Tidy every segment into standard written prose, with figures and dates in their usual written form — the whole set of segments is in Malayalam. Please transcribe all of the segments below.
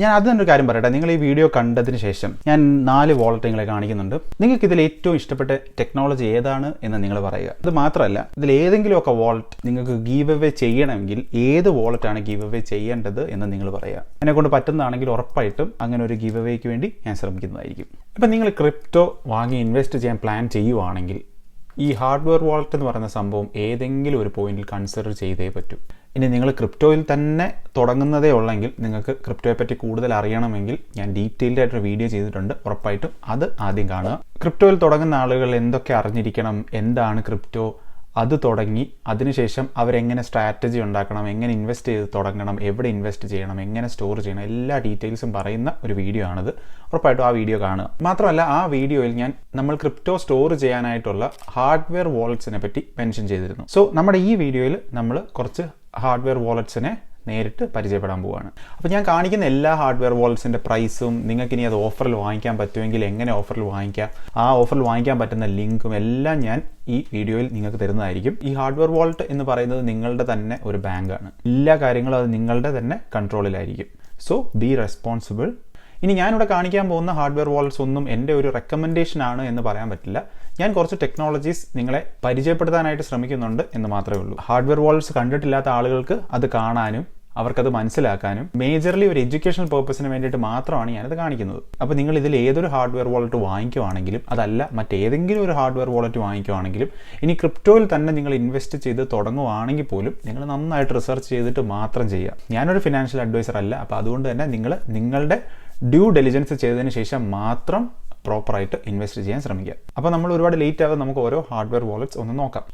ഞാൻ അത് തന്നെ ഒരു കാര്യം പറയട്ടെ. നിങ്ങൾ ഈ വീഡിയോ കണ്ടതിന് ശേഷം ഞാൻ 4 വാളറ്റ് നിങ്ങളെ കാണിക്കുന്നുണ്ട്. നിങ്ങൾക്ക് ഇതിൽ ഏറ്റവും ഇഷ്ടപ്പെട്ട ടെക്നോളജി ഏതാണ് എന്ന് നിങ്ങൾ പറയുക. അത് മാത്രമല്ല, ഇതിൽ ഏതെങ്കിലുമൊക്കെ വാളറ്റ് നിങ്ങൾക്ക് ഗീവ് അവേ ചെയ്യണമെങ്കിൽ ഏത് വാളറ്റാണ് ഗീവ് അവേ ചെയ്യേണ്ടത് എന്ന് നിങ്ങൾ പറയുക. എന്നെക്കൊണ്ട് പറ്റുന്നതാണെങ്കിൽ ഉറപ്പായിട്ടും അങ്ങനെ ഒരു ഗീവ് അവേക്ക് വേണ്ടി ഞാൻ ശ്രമിക്കുന്നതായിരിക്കും. ഇപ്പം നിങ്ങൾ ക്രിപ്റ്റോ വാങ്ങി ഇൻവെസ്റ്റ് ചെയ്യാൻ പ്ലാൻ ചെയ്യുവാണെങ്കിൽ ഈ ഹാർഡ്വെയർ വാളറ്റ് എന്ന് പറയുന്ന സംഭവം ഏതെങ്കിലും ഒരു പോയിന്റിൽ കൺസിഡർ ചെയ്തേ പറ്റൂ. ഇനി നിങ്ങൾ ക്രിപ്റ്റോയിൽ തന്നെ തുടങ്ങുന്നതേ ഉള്ളെങ്കിൽ നിങ്ങൾക്ക് ക്രിപ്റ്റോയെ പറ്റി കൂടുതൽ അറിയണമെങ്കിൽ ഞാൻ ഡീറ്റെയിൽഡ് ആയിട്ടൊരു വീഡിയോ ചെയ്തിട്ടുണ്ട്. ഉറപ്പായിട്ടും അത് ആദ്യം കാണുക. ക്രിപ്റ്റോയിൽ തുടങ്ങുന്ന ആളുകൾ എന്തൊക്കെ അറിഞ്ഞിരിക്കണം, എന്താണ് ക്രിപ്റ്റോ, അത് തുടങ്ങി അതിനുശേഷം അവരെങ്ങനെ സ്ട്രാറ്റജി ഉണ്ടാക്കണം, എങ്ങനെ ഇൻവെസ്റ്റ് ചെയ്ത് തുടങ്ങണം, എവിടെ ഇൻവെസ്റ്റ് ചെയ്യണം, എങ്ങനെ സ്റ്റോർ ചെയ്യണം, എല്ലാ ഡീറ്റെയിൽസും പറയുന്ന ഒരു വീഡിയോ ആണിത്. ഉറപ്പായിട്ടും ആ വീഡിയോ കാണുക. മാത്രമല്ല, ആ വീഡിയോയിൽ ഞാൻ നമ്മൾ ക്രിപ്റ്റോ സ്റ്റോർ ചെയ്യാനായിട്ടുള്ള ഹാർഡ്വെയർ വാളറ്റ്സിനെ പറ്റി മെൻഷൻ ചെയ്തിരുന്നു. സോ നമ്മുടെ ഈ വീഡിയോയിൽ നമ്മൾ കുറച്ച് ഹാർഡ്വെയർ വാളറ്റ്സിനെ നേരിട്ട് പരിചയപ്പെടാൻ പോവുകയാണ്. അപ്പോൾ ഞാൻ കാണിക്കുന്ന എല്ലാ ഹാർഡ്വെയർ വാളറ്റ്സിൻ്റെ പ്രൈസും, നിങ്ങൾക്ക് ഇനി അത് ഓഫറിൽ വാങ്ങിക്കാൻ പറ്റുമെങ്കിൽ എങ്ങനെ ഓഫറിൽ വാങ്ങിക്കാം, ആ ഓഫറിൽ വാങ്ങിക്കാൻ പറ്റുന്ന ലിങ്കും എല്ലാം ഞാൻ ഈ വീഡിയോയിൽ നിങ്ങൾക്ക് തരുന്നതായിരിക്കും. ഈ ഹാർഡ്വെയർ വാളറ്റ് എന്ന് പറയുന്നത് നിങ്ങളുടെ തന്നെ ഒരു ബാങ്കാണ്. എല്ലാ കാര്യങ്ങളും അത് നിങ്ങളുടെ തന്നെ കൺട്രോളിലായിരിക്കും. So be responsible. ഇനി ഞാനിവിടെ കാണിക്കാൻ പോകുന്ന ഹാർഡ്വെയർ വാളറ്റ്സ് ഒന്നും എൻ്റെ ഒരു റെക്കമെൻഡേഷൻ ആണ് എന്ന് പറയാൻ പറ്റില്ല. ഞാൻ കുറച്ച് ടെക്നോളജീസ് നിങ്ങളെ പരിചയപ്പെടുത്താനായിട്ട് ശ്രമിക്കുന്നുണ്ട് എന്ന് മാത്രമേ ഉള്ളൂ. ഹാർഡ്വെയർ വാളറ്റ്സ് കണ്ടിട്ടില്ലാത്ത ആളുകൾക്ക് അത് കാണാനും അവർക്കത് മനസ്സിലാക്കാനും മേജർലി ഒരു എഡ്യൂക്കേഷണൽ പർപ്പസിന് വേണ്ടിയിട്ട് മാത്രമാണ് ഞാനത് കാണിക്കുന്നത്. അപ്പോൾ നിങ്ങൾ ഇതിൽ ഏതൊരു ഹാർഡ്വെയർ വാളറ്റ് വാങ്ങിക്കുവാണെങ്കിലും, അതല്ല മറ്റേതെങ്കിലും ഒരു ഹാർഡ്വെയർ വാളറ്റ് വാങ്ങിക്കുവാണെങ്കിലും, ഇനി ക്രിപ്റ്റോയിൽ തന്നെ നിങ്ങൾ ഇൻവെസ്റ്റ് ചെയ്ത് തുടങ്ങുവാണെങ്കിൽ പോലും നിങ്ങൾ നന്നായിട്ട് റിസർച്ച് ചെയ്തിട്ട് മാത്രം ചെയ്യുക. ഞാനൊരു ഫിനാൻഷ്യൽ അഡ്വൈസർ അല്ല. അപ്പോൾ അതുകൊണ്ട് തന്നെ നിങ്ങൾ നിങ്ങളുടെ ഡ്യൂ ഡെലിജൻസ് ചെയ്തതിന് ശേഷം മാത്രം പ്രോപ്പറായിട്ട് ഇൻവെസ്റ്റ് ചെയ്യാൻ ശ്രമിക്കുക. അപ്പോൾ നമ്മൾ ഒരുപാട് ലേറ്റ് ആകാതെ നമുക്ക് ഓരോ ഹാർഡ്വെയർ വാളറ്റ്സ് ഒന്ന് നോക്കാം.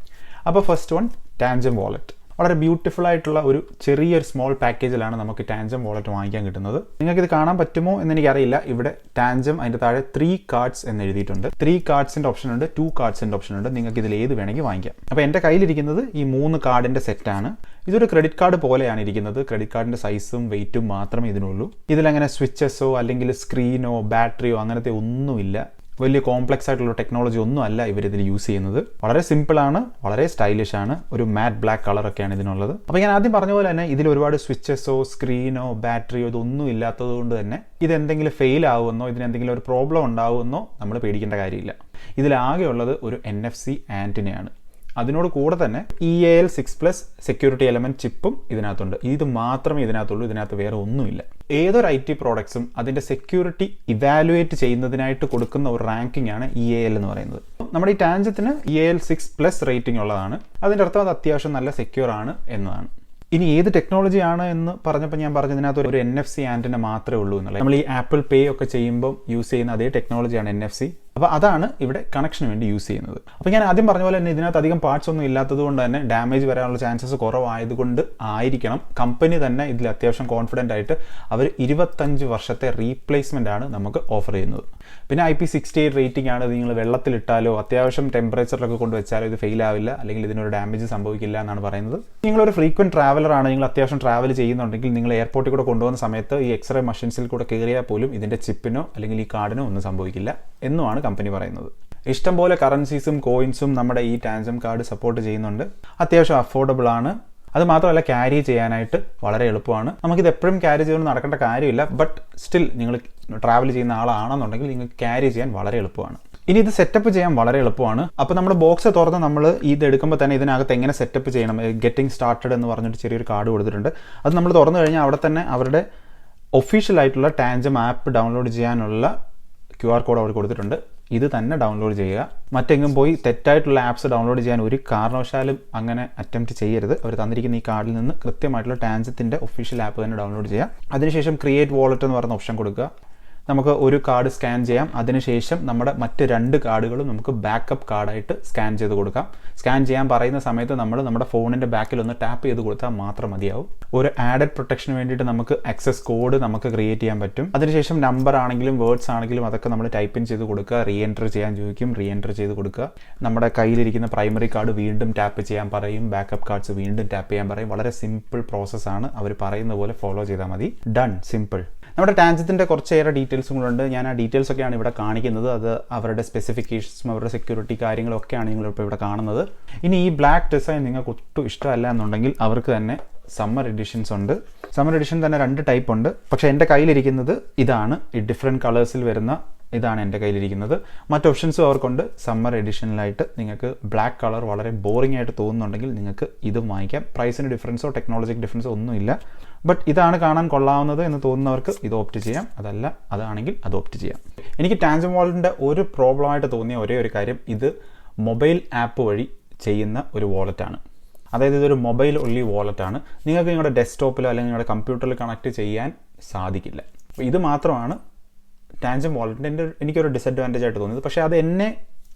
അപ്പോൾ ഫസ്റ്റ് വൺ, ടാൻജം വാളറ്റ്. വളരെ ബ്യൂട്ടിഫുൾ ആയിട്ടുള്ള ഒരു ചെറിയൊരു സ്മോൾ പാക്കേജിലാണ് നമുക്ക് ടാൻജം വാളറ്റ് വാങ്ങിക്കാൻ കിട്ടുന്നത്. നിങ്ങൾക്കിത് കാണാൻ പറ്റുമോ എന്ന് എനിക്കറിയില്ല. ഇവിടെ ടാൻജം അതിൻ്റെ താഴെ 3 cards എന്ന് എഴുതിയിട്ടുണ്ട്. 3 cardsൻ്റെ ഓപ്ഷൻ ഉണ്ട്, 2 cardsൻ്റെ ഓപ്ഷൻ ഉണ്ട്. നിങ്ങൾക്ക് ഇതിൽ ഏത് വേണമെങ്കിൽ വാങ്ങിക്കാം. അപ്പോൾ എൻ്റെ കയ്യിലിരിക്കുന്നത് ഈ 3 കാർഡിൻ്റെ സെറ്റാണ്. ഇതൊരു ക്രെഡിറ്റ് കാർഡ് പോലെയാണ് ഇരിക്കുന്നത്. ക്രെഡിറ്റ് കാർഡിൻ്റെ സൈസും വെയിറ്റും മാത്രമേ ഇതിനുള്ളൂ. ഇതിലങ്ങനെ സ്വിച്ചസോ അല്ലെങ്കിൽ സ്ക്രീനോ ബാറ്ററിയോ അങ്ങനത്തെ ഒന്നുമില്ല. വലിയ കോംപ്ലക്സ് ആയിട്ടുള്ള ടെക്നോളജി ഒന്നും അല്ല ഇവരിതിൽ യൂസ് ചെയ്യുന്നത്. വളരെ സിമ്പിളാണ്, വളരെ സ്റ്റൈലിഷ് ആണ്. ഒരു മാറ്റ് ബ്ലാക്ക് കളറൊക്കെയാണ് ഇതിനുള്ളത്. അപ്പോൾ ഞാൻ ആദ്യം പറഞ്ഞ പോലെ തന്നെ ഇതിൽ ഒരുപാട് സ്വിച്ചസോ സ്ക്രീനോ ബാറ്ററിയോ ഇതൊന്നും ഇല്ലാത്തത് കൊണ്ട് തന്നെ ഇതെന്തെങ്കിലും ഫെയിൽ ആവുമെന്നോ ഇതിനെന്തെങ്കിലും ഒരു പ്രോബ്ലം ഉണ്ടാവുമെന്നോ നമ്മൾ പേടിക്കേണ്ട കാര്യമില്ല. ഇതിലാകെയുള്ളത് ഒരു NFC ആൻറ്റിനയാണ്. അതിനോട് കൂടെ തന്നെ EAL6+ സെക്യൂരിറ്റി എലമെൻറ്റ് ചിപ്പും ഇതിനകത്തുണ്ട്. ഇത് മാത്രമേ ഇതിനകത്തുള്ളൂ. ഇതിനകത്ത് വേറെ ഒന്നുമില്ല. ഏതൊരു IT പ്രോഡക്ട്സും അതിൻ്റെ സെക്യൂരിറ്റി ഇവാലുവേറ്റ് ചെയ്യുന്നതിനായിട്ട് കൊടുക്കുന്ന ഒരു റാങ്കിങ് ആണ് EAL എന്ന് പറയുന്നത്. നമ്മുടെ ഈ ടാൻജത്തിന് EAL6+ റേറ്റിംഗ് ഉള്ളതാണ്. അതിൻ്റെ അർത്ഥം അത് അത്യാവശ്യം നല്ല സെക്യൂർ ആണ് എന്നതാണ്. ഇനി ഏത് ടെക്നോളജിയാണ് എന്ന് പറഞ്ഞപ്പോൾ ഞാൻ പറഞ്ഞതിനകത്ത് ഒരു NFC ആൻറ്റിന മാത്രമേ ഉള്ളൂ എന്നുള്ളത്. നമ്മൾ ഈ ആപ്പിൾ പേ ഒക്കെ ചെയ്യുമ്പോൾ യൂസ് ചെയ്യുന്ന അതേ ടെക്നോളജിയാണ് NFC. അപ്പോൾ അതാണ് ഇവിടെ കണക്ഷന് വേണ്ടി യൂസ് ചെയ്യുന്നത്. അപ്പോൾ ഞാൻ ആദ്യം പറഞ്ഞ പോലെ തന്നെ ഇതിനകത്ത് അധികം പാർട്സ് ഒന്നും ഇല്ലാത്തത് കൊണ്ട് തന്നെ ഡാമേജ് വരാനുള്ള ചാൻസസ് കുറവായതുകൊണ്ട് ആയിരിക്കണം കമ്പനി തന്നെ ഇതിൽ അത്യാവശ്യം കോൺഫിഡൻ്റ് ആയിട്ട് അവർ 25 വർഷത്തെ റീപ്ലേസ്മെൻ്റ് ആണ് നമുക്ക് ഓഫർ ചെയ്യുന്നത്. പിന്നെ IP68 റേറ്റിംഗ് ആണ്. നിങ്ങൾ വെള്ളത്തിലിട്ടാലോ അത്യാവശ്യം ടെമ്പറേച്ചറിലൊക്കെ കൊണ്ടുവച്ചാലോ ഇത് ഫെയിൽ ആവില്ല, അല്ലെങ്കിൽ ഇതിനൊരു ഡാമേജ് സംഭവിക്കില്ല എന്നാണ് പറയുന്നത്. നിങ്ങളൊരു ഫ്രീക്വൻറ്റ് ട്രാവലർ ആണ്, നിങ്ങൾ അത്യാവശ്യം ട്രാവൽ ചെയ്യുന്നുണ്ടെങ്കിൽ നിങ്ങൾ എയർപോർട്ടിൽ കൂടെ കൊണ്ടുപോകുന്ന സമയത്ത് ഈ എക്സ്റേ മെഷീൻസിൽ കൂടെ കയറിയാൽ പോലും ഇതിൻ്റെ ചിപ്പിനോ അല്ലെങ്കിൽ ഈ കാർഡിനോ ഒന്നും സംഭവിക്കില്ല എന്നുമാണ് കമ്പനി പറയുന്നത്. ഇഷ്ടംപോലെ കറൻസീസും കോയിൻസും നമ്മുടെ ഈ ടാൻജം കാർഡ് സപ്പോർട്ട് ചെയ്യുന്നുണ്ട്. അത്യാവശ്യം അഫോർഡബിൾ ആണ്. അത് മാത്രമല്ല ക്യാരി ചെയ്യാനായിട്ട് വളരെ എളുപ്പമാണ്. നമുക്കിത് എപ്പോഴും ക്യാരി ചെയ്തുകൊണ്ട് നടക്കേണ്ട കാര്യമില്ല. ബട്ട് സ്റ്റിൽ നിങ്ങൾ ട്രാവൽ ചെയ്യുന്ന ആളാണെന്നുണ്ടെങ്കിൽ നിങ്ങൾക്ക് ക്യാരി ചെയ്യാൻ വളരെ എളുപ്പമാണ്. ഇനി ഇത് സെറ്റപ്പ് ചെയ്യാൻ വളരെ എളുപ്പമാണ്. അപ്പോൾ നമ്മുടെ ബോക്സ് തുറന്ന് നമ്മൾ ഇത് എടുക്കുമ്പോൾ തന്നെ ഇതിനകത്ത് എങ്ങനെ സെറ്റപ്പ് ചെയ്യണം, ഗെറ്റിംഗ് സ്റ്റാർട്ടഡ് എന്ന് പറഞ്ഞിട്ട് ചെറിയൊരു കാർഡ് കൊടുത്തിട്ടുണ്ട്. അത് നമ്മൾ തുറന്നു കഴിഞ്ഞാൽ അവിടെ തന്നെ അവരുടെ ഒഫീഷ്യൽ ആയിട്ടുള്ള ടാൻജം ആപ്പ് ഡൗൺലോഡ് ചെയ്യാനുള്ള QR കോഡ് അവർ കൊടുത്തിട്ടുണ്ട്. ഇത് തന്നെ ഡൗൺലോഡ് ചെയ്യുക. മറ്റെങ്ങും പോയി തെറ്റായിട്ടുള്ള ആപ്സ് ഡൗൺലോഡ് ചെയ്യാൻ ഒരു കാരണവശാലും അങ്ങനെ അറ്റംപ്റ്റ് ചെയ്യരുത്. അവർ തന്നിരിക്കുന്ന ഈ കാർഡിൽ നിന്ന് കൃത്യമായിട്ടുള്ള ടാൻജത്തിൻ്റെ ഒഫീഷ്യൽ ആപ്പ് തന്നെ ഡൗൺലോഡ് ചെയ്യുക. അതിനുശേഷം ക്രിയേറ്റ് വാളറ്റ് എന്ന് പറയുന്ന ഓപ്ഷൻ കൊടുക്കുക. നമുക്ക് ഒരു കാർഡ് സ്കാൻ ചെയ്യാം. അതിനുശേഷം നമ്മുടെ മറ്റ് 2 കാർഡുകളും നമുക്ക് ബാക്കപ്പ് കാർഡായിട്ട് സ്കാൻ ചെയ്ത് കൊടുക്കാം. സ്കാൻ ചെയ്യാൻ പറയുന്ന സമയത്ത് നമ്മൾ നമ്മുടെ ഫോണിൻ്റെ ബാക്കിൽ ഒന്ന് ടാപ്പ് ചെയ്ത് കൊടുത്താൽ മാത്രം മതിയാവും. ഒരു ആഡഡ് പ്രൊട്ടക്ഷന് വേണ്ടിയിട്ട് നമുക്ക് ആക്സസ് കോഡ് നമുക്ക് ക്രിയേറ്റ് ചെയ്യാൻ പറ്റും. അതിനുശേഷം നമ്പർ ആണെങ്കിലും വേർഡ്സ് ആണെങ്കിലും അതൊക്കെ നമ്മൾ ടൈപ്പ് ഇൻ ചെയ്ത് കൊടുക്കുക. റീ എൻറ്റർ ചെയ്യാൻ ചോദിക്കും, റീ എൻറ്റർ ചെയ്ത് കൊടുക്കുക. നമ്മുടെ കയ്യിലിരിക്കുന്ന പ്രൈമറി കാർഡ് വീണ്ടും ടാപ്പ് ചെയ്യാൻ പറയും, ബാക്കപ്പ് കാർഡ്സ് വീണ്ടും ടാപ്പ് ചെയ്യാൻ പറയും. വളരെ സിമ്പിൾ പ്രോസസ്സാണ്. അവർ പറയുന്ന പോലെ ഫോളോ ചെയ്താൽ മതി. Done, simple. നമ്മുടെ ടാൻജത്തിൻ്റെ കുറച്ചേറെ ഡീറ്റെയിൽസും കൂടെ ഉണ്ട്. ഞാൻ ആ ഡീറ്റെയിൽസ് ഒക്കെയാണ് ഇവിടെ കാണിക്കുന്നത്. അത് അവരുടെ സ്പെസിഫിക്കേഷൻസും അവരുടെ സെക്യൂരിറ്റി കാര്യങ്ങളൊക്കെയാണ് നിങ്ങളിപ്പോൾ ഇവിടെ കാണുന്നത്. ഇനി ഈ ബ്ലാക്ക് ഡിസൈൻ നിങ്ങൾക്ക് ഒട്ടും ഇഷ്ടമല്ല എന്നുണ്ടെങ്കിൽ അവർക്ക് തന്നെ സമ്മർ എഡിഷൻസ് ഉണ്ട്. സമ്മർ എഡിഷൻ തന്നെ 2 ടൈപ്പ് ഉണ്ട്. പക്ഷേ എൻ്റെ കയ്യിലിരിക്കുന്നത് ഇതാണ്. ഈ ഡിഫറെൻറ്റ് കളേഴ്സിൽ വരുന്ന ഇതാണ് എൻ്റെ കയ്യിലിരിക്കുന്നത്. മറ്റ് ഓപ്ഷൻസും അവർക്കുണ്ട്. സമ്മർ എഡിഷനിലായിട്ട് നിങ്ങൾക്ക് ബ്ലാക്ക് കളർ വളരെ ബോറിംഗ് ആയിട്ട് തോന്നുന്നുണ്ടെങ്കിൽ നിങ്ങൾക്ക് ഇതും വാങ്ങിക്കാം. പ്രൈസിന് ഡിഫറൻസോ ടെക്നോളജിക്ക് ഡിഫറൻസോ ഒന്നുമില്ല. ബട്ട് ഇതാണ് കാണാൻ കൊള്ളാവുന്നത് എന്ന് തോന്നുന്നവർക്ക് ഇത് ഓപ്റ്റ് ചെയ്യാം. അതല്ല അതാണെങ്കിൽ അത് ഓപ്റ്റ് ചെയ്യാം. എനിക്ക് ടാൻജം വാളറ്റിൻ്റെ ഒരു പ്രോബ്ലമായിട്ട് തോന്നിയ ഒരേ ഒരു കാര്യം, ഇത് മൊബൈൽ ആപ്പ് വഴി ചെയ്യുന്ന ഒരു വാളറ്റാണ്. അതായത് ഇതൊരു മൊബൈൽ ഒൺലി വാളറ്റാണ്. നിങ്ങൾക്ക് നിങ്ങളുടെ ഡെസ്ക്ടോപ്പിലോ അല്ലെങ്കിൽ നിങ്ങളുടെ കമ്പ്യൂട്ടറിൽ കണക്ട് ചെയ്യാൻ സാധിക്കില്ല. അപ്പോൾ ഇത് മാത്രമാണ് ടാൻജം വാളറ്റിൻ്റെ എനിക്കൊരു ഡിസഡ്വാൻറ്റേജ് ആയിട്ട് തോന്നിയത്. പക്ഷേ അത് എന്നെ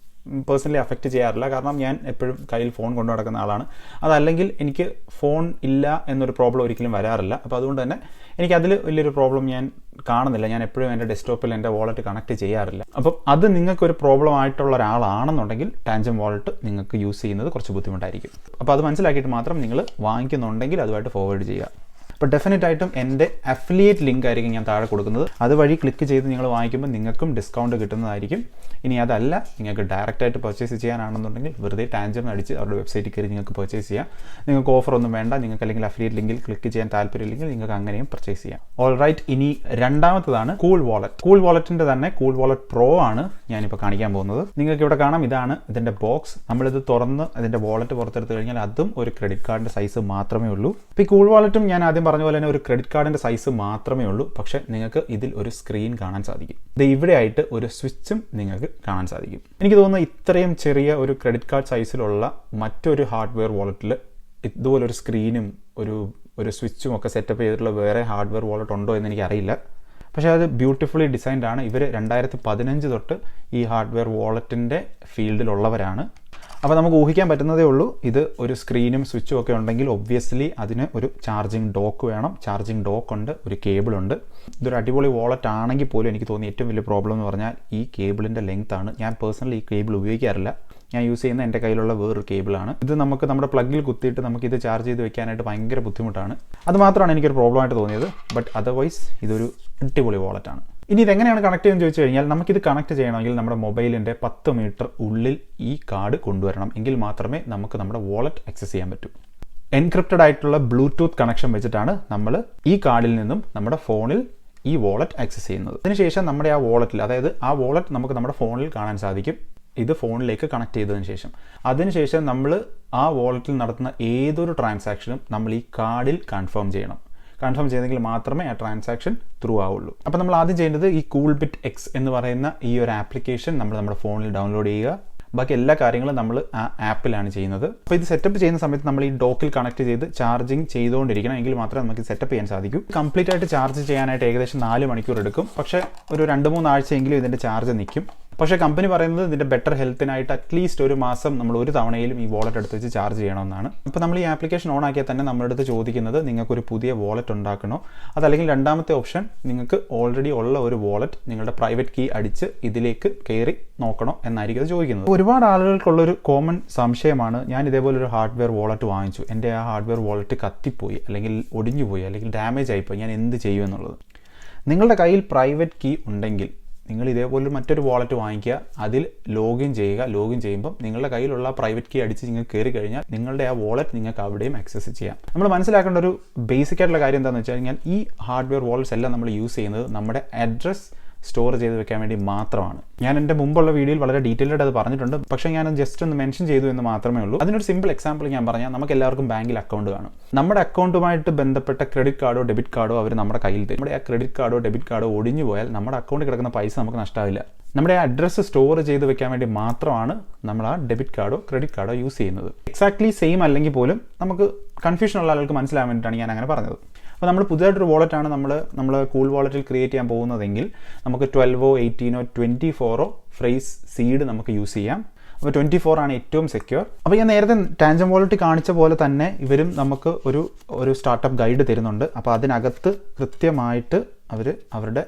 പേഴ്സണലി അഫക്റ്റ് ചെയ്യാറില്ല. കാരണം ഞാൻ എപ്പോഴും കയ്യിൽ ഫോൺ കൊണ്ടു നടക്കുന്ന ആളാണ്. അതല്ലെങ്കിൽ എനിക്ക് ഫോൺ ഇല്ല എന്നൊരു പ്രോബ്ലം ഒരിക്കലും വരാറില്ല. അപ്പോൾ അതുകൊണ്ട് തന്നെ എനിക്ക് അതിൽ വലിയൊരു പ്രോബ്ലം ഞാൻ കാണുന്നില്ല. ഞാൻ എപ്പോഴും എൻ്റെ ഡെസ്ക്ടോപ്പിൽ എൻ്റെ വാളറ്റ് കണക്ട് ചെയ്യാറില്ല. അപ്പം അത് നിങ്ങൾക്കൊരു പ്രോബ്ലം ആയിട്ടുള്ള ഒരാളാണെന്നുണ്ടെങ്കിൽ ടാൻജം വാളറ്റ് നിങ്ങൾക്ക് യൂസ് ചെയ്യുന്നത് കുറച്ച് ബുദ്ധിമുട്ടായിരിക്കും. അപ്പോൾ അത് മനസ്സിലാക്കിയിട്ട് മാത്രം നിങ്ങൾ വാങ്ങിക്കുന്നുണ്ടെങ്കിൽ അതുമായിട്ട് ഫോർവേഡ് ചെയ്യുക. അപ്പോൾ ഡെഫിനറ്റ് ആയിട്ടും എൻ്റെ അഫിലിയേറ്റ് ലിങ്ക് ആയിരിക്കും ഞാൻ താഴെ കൊടുക്കുന്നത്. അതുവഴി ക്ലിക്ക് ചെയ്ത് നിങ്ങൾ വാങ്ങിക്കുമ്പോൾ നിങ്ങൾക്കും ഡിസ്കൗണ്ട് കിട്ടുന്നതായിരിക്കും. ഇനി അതല്ല നിങ്ങൾക്ക് ഡയറക്റ്റായിട്ട് പർച്ചേസ് ചെയ്യാനാണെന്നുണ്ടെങ്കിൽ വെറുതെ ടാൻജം അടിച്ച് അവരുടെ വെബ്സൈറ്റിൽ കയറി നിങ്ങൾക്ക് പർച്ചേസ് ചെയ്യാം. നിങ്ങൾക്ക് ഓഫർ ഒന്നും വേണ്ട, നിങ്ങൾക്ക് അല്ലെങ്കിൽ അഫിലിയേറ്റ് ലിങ്കിൽ ക്ലിക്ക് ചെയ്യാൻ താല്പര്യമില്ലെങ്കിൽ നിങ്ങൾക്ക് അങ്ങനെയും പർച്ചേസ് ചെയ്യാം. ഓൾ റൈറ്റ്, ഇനി രണ്ടാമത്തതാണ് കൂൾ വാളറ്റ്. കൂൾ വാളറ്റിൻ്റെ തന്നെ കൂൾ വാളറ്റ് പ്രോ ആണ് ഞാനിപ്പോൾ കാണിക്കാൻ പോകുന്നത്. നിങ്ങൾക്ക് ഇവിടെ കാണാം, ഇതാണ് ഇതിൻ്റെ ബോക്സ്. നമ്മളിത് തുറന്ന് അതിൻ്റെ വാളറ്റ് പുറത്തെടുത്ത് കഴിഞ്ഞാൽ അതും ഒരു ക്രെഡിറ്റ് കാർഡിൻ്റെ സൈസ് മാത്രമേ ഉള്ളൂ. ഇപ്പോൾ ഈ കൂൾ വാളറ്റും ഞാൻ ആദ്യം പറഞ്ഞ പോലെ തന്നെ ഒരു ക്രെഡിറ്റ് കാർഡിൻ്റെ സൈസ് മാത്രമേ ഉള്ളൂ. പക്ഷേ നിങ്ങൾക്ക് ഇതിൽ ഒരു സ്ക്രീൻ കാണാൻ സാധിക്കും. ഇത് ഇവിടെ ആയിട്ട് ഒരു സ്വിച്ചും നിങ്ങൾക്ക് കാണാൻ സാധിക്കും. എനിക്ക് തോന്നുന്നു ഇത്രയും ചെറിയ ഒരു ക്രെഡിറ്റ് കാർഡ് സൈസിലുള്ള മറ്റൊരു ഹാർഡ്വെയർ വാളറ്റിൽ ഇതുപോലൊരു സ്ക്രീനും ഒരു സ്വിച്ചും ഒക്കെ സെറ്റപ്പ് ചെയ്തിട്ടുള്ള വേറെ ഹാർഡ്വെയർ വാളറ്റ് ഉണ്ടോ എന്ന് എനിക്കറിയില്ല. പക്ഷേ അത് ബ്യൂട്ടിഫുള്ളി ഡിസൈൻഡ് ആണ്. ഇവർ 2015 തൊട്ട് ഈ ഹാർഡ്വെയർ വാളറ്റിൻ്റെ ഫീൽഡിലുള്ളവരാണ്. അപ്പോൾ നമുക്ക് ഊഹിക്കാൻ പറ്റുന്നതേ ഉള്ളൂ, ഇത് ഒരു സ്ക്രീനും സ്വിച്ചും ഒക്കെ ഉണ്ടെങ്കിൽ ഒബ്വിയസ്ലി അതിന് ഒരു ചാർജിങ് ഡോക്ക് വേണം. ചാർജിങ് ഡോക്ക് ഉണ്ട്, ഒരു കേബിൾ ഉണ്ട്. ഇതൊരു അടിപൊളി വാളറ്റ് ആണെങ്കിൽ പോലും എനിക്ക് തോന്നിയ ഏറ്റവും വലിയ പ്രോബ്ലം എന്ന് പറഞ്ഞാൽ ഈ കേബിളിൻ്റെ ലെങ്ത് ആണ്. ഞാൻ പേഴ്സണലി ഈ കേബിൾ ഉപയോഗിക്കാറില്ല. ഞാൻ യൂസ് ചെയ്യുന്ന എൻ്റെ കയ്യിലുള്ള വേറൊരു കേബിളാണ്. ഇത് നമുക്ക് നമ്മുടെ പ്ലഗിൽ കുത്തിയിട്ട് നമുക്കിത് ചാർജ് ചെയ്ത് വെക്കാനായിട്ട് ഭയങ്കര ബുദ്ധിമുട്ടാണ്. അത് മാത്രമാണ് എനിക്കൊരു പ്രോബ്ലമായിട്ട് തോന്നിയത്. ബട്ട് അതർവൈസ് ഇതൊരു അടിപൊളി വാളറ്റാണ്. ഇനി ഇതെങ്ങനെയാണ് കണക്ട് ചെയ്യുന്നത് ചോദിച്ചു കഴിഞ്ഞാൽ, നമുക്കിത് കണക്ട് ചെയ്യണമെങ്കിൽ നമ്മുടെ മൊബൈലിൻ്റെ 10 മീറ്റർ ഉള്ളിൽ ഈ കാർഡ് കൊണ്ടുവരണം. എങ്കിൽ മാത്രമേ നമുക്ക് നമ്മുടെ വാളറ്റ് ആക്സസ് ചെയ്യാൻ പറ്റൂ. എൻക്രിപ്റ്റഡ് ആയിട്ടുള്ള ബ്ലൂടൂത്ത് കണക്ഷൻ വെച്ചിട്ടാണ് നമ്മൾ ഈ കാർഡിൽ നിന്നും നമ്മുടെ ഫോണിൽ ഈ വാളറ്റ് ആക്സസ് ചെയ്യുന്നത്. അതിനുശേഷം നമ്മുടെ ആ വാളറ്റിൽ, അതായത് ആ വാളറ്റ് നമുക്ക് നമ്മുടെ ഫോണിൽ കാണാൻ സാധിക്കും. ഇത് ഫോണിലേക്ക് കണക്ട് ചെയ്തതിന് ശേഷം അതിനുശേഷം നമ്മൾ ആ വാളറ്റിൽ നടത്തുന്ന ഏതൊരു ട്രാൻസാക്ഷനും നമ്മൾ ഈ കാർഡിൽ കൺഫേം ചെയ്യണം. കൺഫേം ചെയ്തെങ്കിൽ മാത്രമേ ആ ട്രാൻസാക്ഷൻ ത്രൂ ആവുള്ളൂ. അപ്പോൾ നമ്മൾ ആദ്യം ചെയ്യേണ്ടത് ഈ കൂൾബിറ്റ് എക്സ് എന്ന് പറയുന്ന ഈ ഒരു ആപ്ലിക്കേഷൻ നമ്മൾ നമ്മുടെ ഫോണിൽ ഡൗൺലോഡ് ചെയ്യുക. ബാക്കി എല്ലാ കാര്യങ്ങളും നമ്മൾ ആ ആപ്പിലാണ് ചെയ്യുന്നത്. അപ്പോൾ ഇത് സെറ്റപ്പ് ചെയ്യുന്ന സമയത്ത് നമ്മൾ ഈ ഡോക്കിൽ കണക്ട് ചെയ്ത് ചാർജിങ് ചെയ്തുകൊണ്ടിരിക്കണം. എങ്കിൽ മാത്രമേ നമുക്ക് സെറ്റപ്പ് ചെയ്യാൻ സാധിക്കൂ. കംപ്ലീറ്റ് ആയിട്ട് ചാർജ് ചെയ്യാനായിട്ട് ഏകദേശം 4 മണിക്കൂർ എടുക്കും. പക്ഷേ ഒരു 2-3 ആഴ്ചയെങ്കിലും ഇതിൻ്റെ ചാർജ് നിൽക്കും. പക്ഷേ കമ്പനി പറയുന്നത് ഇതിൻ്റെ ബെറ്റർ ഹെൽത്തിനായിട്ട് അറ്റ്ലീസ്റ്റ് ഒരു മാസം നമ്മൾ ഒരു തവണയിലും ഈ വാളറ്റ് എടുത്ത് വെച്ച് ചാർജ് ചെയ്യണമെന്നാണ്. അപ്പോൾ നമ്മൾ ഈ ആപ്ലിക്കേഷൻ ഓൺ ആക്കിയാൽ തന്നെ നമ്മുടെ അടുത്ത് ചോദിക്കുന്നത് നിങ്ങൾക്കൊരു പുതിയ വാളറ്റ് ഉണ്ടാക്കണോ, അതല്ലെങ്കിൽ രണ്ടാമത്തെ ഓപ്ഷൻ നിങ്ങൾക്ക് ഓൾറെഡി ഉള്ള ഒരു വാളറ്റ് നിങ്ങളുടെ പ്രൈവറ്റ് കീ അടിച്ച് ഇതിലേക്ക് കയറി നോക്കണോ എന്നായിരിക്കും അത് ചോദിക്കുന്നത്. ഒരുപാട് ആളുകൾക്കുള്ളൊരു കോമൺ സംശയമാണ്, ഞാൻ ഇതേപോലെ ഒരു ഹാർഡ്വെയർ വാളറ്റ് വാങ്ങിച്ചു, എൻ്റെ ആ ഹാർഡ്വെയർ വാളറ്റ് കത്തിപ്പോയി അല്ലെങ്കിൽ ഒടിഞ്ഞുപോയി അല്ലെങ്കിൽ ഡാമേജ് ആയിപ്പോയി, ഞാൻ എന്ത് ചെയ്യും എന്നുള്ളത്. നിങ്ങളുടെ കയ്യിൽ പ്രൈവറ്റ് കീ ഉണ്ടെങ്കിൽ നിങ്ങൾ ഇതേപോലെ മറ്റൊരു വാളറ്റ് വാങ്ങിക്കുക, അതിൽ ലോഗിൻ ചെയ്യുക. ലോഗിൻ ചെയ്യുമ്പോൾ നിങ്ങളുടെ കയ്യിലുള്ള പ്രൈവറ്റ് കീ അടിച്ച് നിങ്ങൾ കയറി കഴിഞ്ഞാൽ നിങ്ങളുടെ ആ വാളറ്റ് നിങ്ങൾക്ക് അവിടെയും ആക്സസ് ചെയ്യാം. നമ്മൾ മനസ്സിലാക്കേണ്ട ഒരു ബേസിക് ആയിട്ടുള്ള കാര്യം എന്താണെന്ന് വെച്ച് കഴിഞ്ഞാൽ, ഈ ഹാർഡ്വെയർ വാളറ്റ്സ് എല്ലാം നമ്മൾ യൂസ് ചെയ്യുന്നത് നമ്മുടെ അഡ്രസ് സ്റ്റോർ ചെയ്ത് വെക്കാൻ വേണ്ടി മാത്രമാണ്. ഞാൻ എൻ്റെ മുമ്പുള്ള വീഡിയോയിൽ വളരെ ഡീറ്റെയിൽഡ് അത് പറഞ്ഞിട്ടുണ്ട്. പക്ഷേ ഞാൻ ജസ്റ്റ് ഒന്ന് മെൻഷൻ ചെയ്തു എന്ന് മാത്രമേ ഉള്ളൂ. അതിനൊരു സിമ്പിൾ എക്സാമ്പിൾ ഞാൻ പറഞ്ഞാൽ, നമുക്ക് എല്ലാവർക്കും ബാങ്കിൽ അക്കൗണ്ട് കാണും. നമ്മുടെ അക്കൗണ്ടുമായിട്ട് ബന്ധപ്പെട്ട ക്രെഡിറ്റ് കാർഡോ ഡെബിറ്റ് കാർഡോ അവർ നമ്മുടെ കയ്യിൽ തരും. നമ്മുടെ ആ ക്രെഡിറ്റ് കാർഡോ ഡെബിറ്റ് കാർഡോ ഒടിഞ്ഞു പോയാൽ നമ്മുടെ അക്കൗണ്ടിൽ കിടക്കുന്ന പൈസ നമുക്ക് നഷ്ടമാവില്ല. നമ്മുടെ അഡ്രസ്സ് സ്റ്റോർ ചെയ്ത് വെക്കാൻ വേണ്ടി മാത്രമാണ് നമ്മൾ ആ ഡെബിറ്റ് കാർഡോ ക്രെഡിറ്റ് കാർഡോ യൂസ് ചെയ്യുന്നത്. എക്സാക്ട്ലി സെയിം അല്ലെങ്കിൽ പോലും നമുക്ക് കൺഫ്യൂഷൻ ഉള്ള ആളുകൾക്ക് മനസ്സിലാൻ വേണ്ടിയിട്ടാണ് ഞാൻ അങ്ങനെ പറഞ്ഞത്. അപ്പോൾ നമ്മൾ പുതിയതായിട്ടൊരു വാളറ്റാണ് നമ്മൾ കൂൾ വാളറ്റിൽ ക്രിയേറ്റ് ചെയ്യാൻ പോകുന്നതെങ്കിൽ നമുക്ക് 12, 18, 24 ഫ്രേസ് സീഡ് നമുക്ക് യൂസ് ചെയ്യാം. അപ്പോൾ 24 ആണ് ഏറ്റവും സെക്യൂർ. അപ്പോൾ ഞാൻ നേരത്തെ ടാൻജം വാളറ്റ് കാണിച്ച പോലെ തന്നെ ഇവരും നമുക്ക് ഒരു സ്റ്റാർട്ടപ്പ് ഗൈഡ് തരുന്നുണ്ട്. അപ്പോൾ അതിനകത്ത് കൃത്യമായിട്ട് അവർ അവരുടെ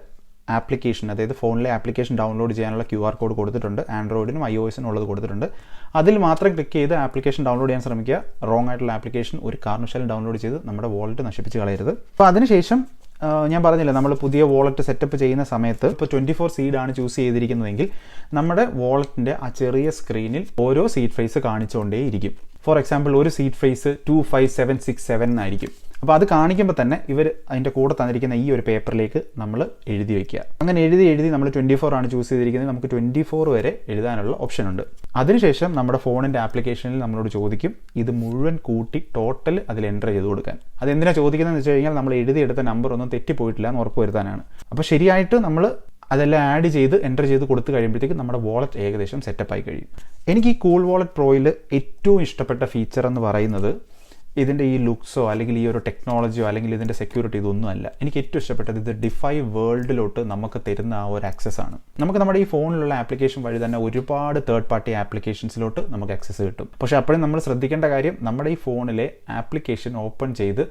ആപ്ലിക്കേഷൻ, അതായത് ഫോണിലെ ആപ്ലിക്കേഷൻ ഡൗൺലോഡ് ചെയ്യാനുള്ള QR കോഡ് കൊടുത്തിട്ടുണ്ട്. ആൻഡ്രോയിഡിനും iOSനും ഉള്ളത് കൊടുത്തിട്ടുണ്ട്. അതിൽ മാത്രം ക്ലിക്ക് ചെയ്ത് ആപ്ലിക്കേഷൻ ഡൗൺലോഡ് ചെയ്യാൻ ശ്രമിക്കുക. റോങ് ആയിട്ടുള്ള ആപ്ലിക്കേഷൻ ഒരു കാരണവശാലും ഡൗൺലോഡ് ചെയ്ത് നമ്മുടെ വാളറ്റ് നശിപ്പിച്ച് കളയരുത്. അപ്പോൾ അതിനുശേഷം ഞാൻ പറഞ്ഞില്ല, നമ്മൾ പുതിയ വാളറ്റ് സെറ്റപ്പ് ചെയ്യുന്ന സമയത്ത് ഇപ്പോൾ 24 സീഡാണ് ചൂസ് ചെയ്തിരിക്കുന്നതെങ്കിൽ നമ്മുടെ വാളറ്റിൻ്റെ ആ ചെറിയ സ്ക്രീനിൽ ഓരോ സീഡ് ഫ്രേസ് കാണിച്ചുകൊണ്ടേയിരിക്കും. ഫോർ എക്സാമ്പിൾ ഒരു സീഡ് ഫ്രേസ് 25767 എന്നായിരിക്കും. അപ്പോൾ അത് കാണിക്കുമ്പോൾ തന്നെ ഇവർ അതിൻ്റെ കൂടെ തന്നിരിക്കുന്ന ഈ ഒരു പേപ്പറിലേക്ക് നമ്മൾ എഴുതി വയ്ക്കുക. അങ്ങനെ എഴുതി നമ്മൾ 24 ആണ് ചൂസ് ചെയ്തിരിക്കുന്നത്. നമുക്ക് 24 വരെ എഴുതാനുള്ള ഓപ്ഷൻ ഉണ്ട്. അതിനുശേഷം നമ്മുടെ ഫോണിൻ്റെ ആപ്ലിക്കേഷനിൽ നമ്മളോട് ചോദിക്കും ഇത് മുഴുവൻ കൂട്ടി ടോട്ടൽ അതിൽ എൻ്റർ ചെയ്ത് കൊടുക്കാൻ. അതെന്തിനാണ് ചോദിക്കുന്നതെന്ന് വെച്ച് കഴിഞ്ഞാൽ നമ്മൾ എഴുതിയെടുത്ത നമ്പർ ഒന്നും തെറ്റിപ്പോയിട്ടില്ല എന്ന് ഉറപ്പ് വരുത്താനാണ്. അപ്പോൾ ശരിയായിട്ട് നമ്മൾ അതെല്ലാം ആഡ് ചെയ്ത് എൻ്റർ ചെയ്ത് കൊടുത്തു കഴിയുമ്പോഴത്തേക്ക് നമ്മുടെ വാളറ്റ് ഏകദേശം സെറ്റപ്പായി കഴിയും. എനിക്ക് ഈ കൂൾ വാളറ്റ് പ്രോയിൽ ഏറ്റവും ഇഷ്ടപ്പെട്ട ഫീച്ചർ എന്ന് പറയുന്നത് ഇതിൻ്റെ ഈ ലുക്സോ അല്ലെങ്കിൽ ഈ ഒരു ടെക്നോളജിയോ അല്ലെങ്കിൽ ഇതിൻ്റെ സെക്യൂരിറ്റി ഇതൊന്നും അല്ല. എനിക്ക് ഏറ്റവും ഇഷ്ടപ്പെട്ടത് ഇത് ഡിഫൈ വേൾഡിലോട്ട് നമുക്ക് തരുന്ന ആ ഒരു ആക്സസ് ആണ്. നമുക്ക് നമ്മുടെ ഈ ഫോണിലുള്ള ആപ്ലിക്കേഷൻ വഴി തന്നെ ഒരുപാട് തേർഡ് പാർട്ടി ആപ്ലിക്കേഷൻസിലോട്ട് നമുക്ക് ആക്സസ് കിട്ടും. പക്ഷേ അപ്പോഴും നമ്മൾ ശ്രദ്ധിക്കേണ്ട കാര്യം നമ്മുടെ ഈ ഫോണിലെ ആപ്ലിക്കേഷൻ ഓപ്പൺ ചെയ്ത്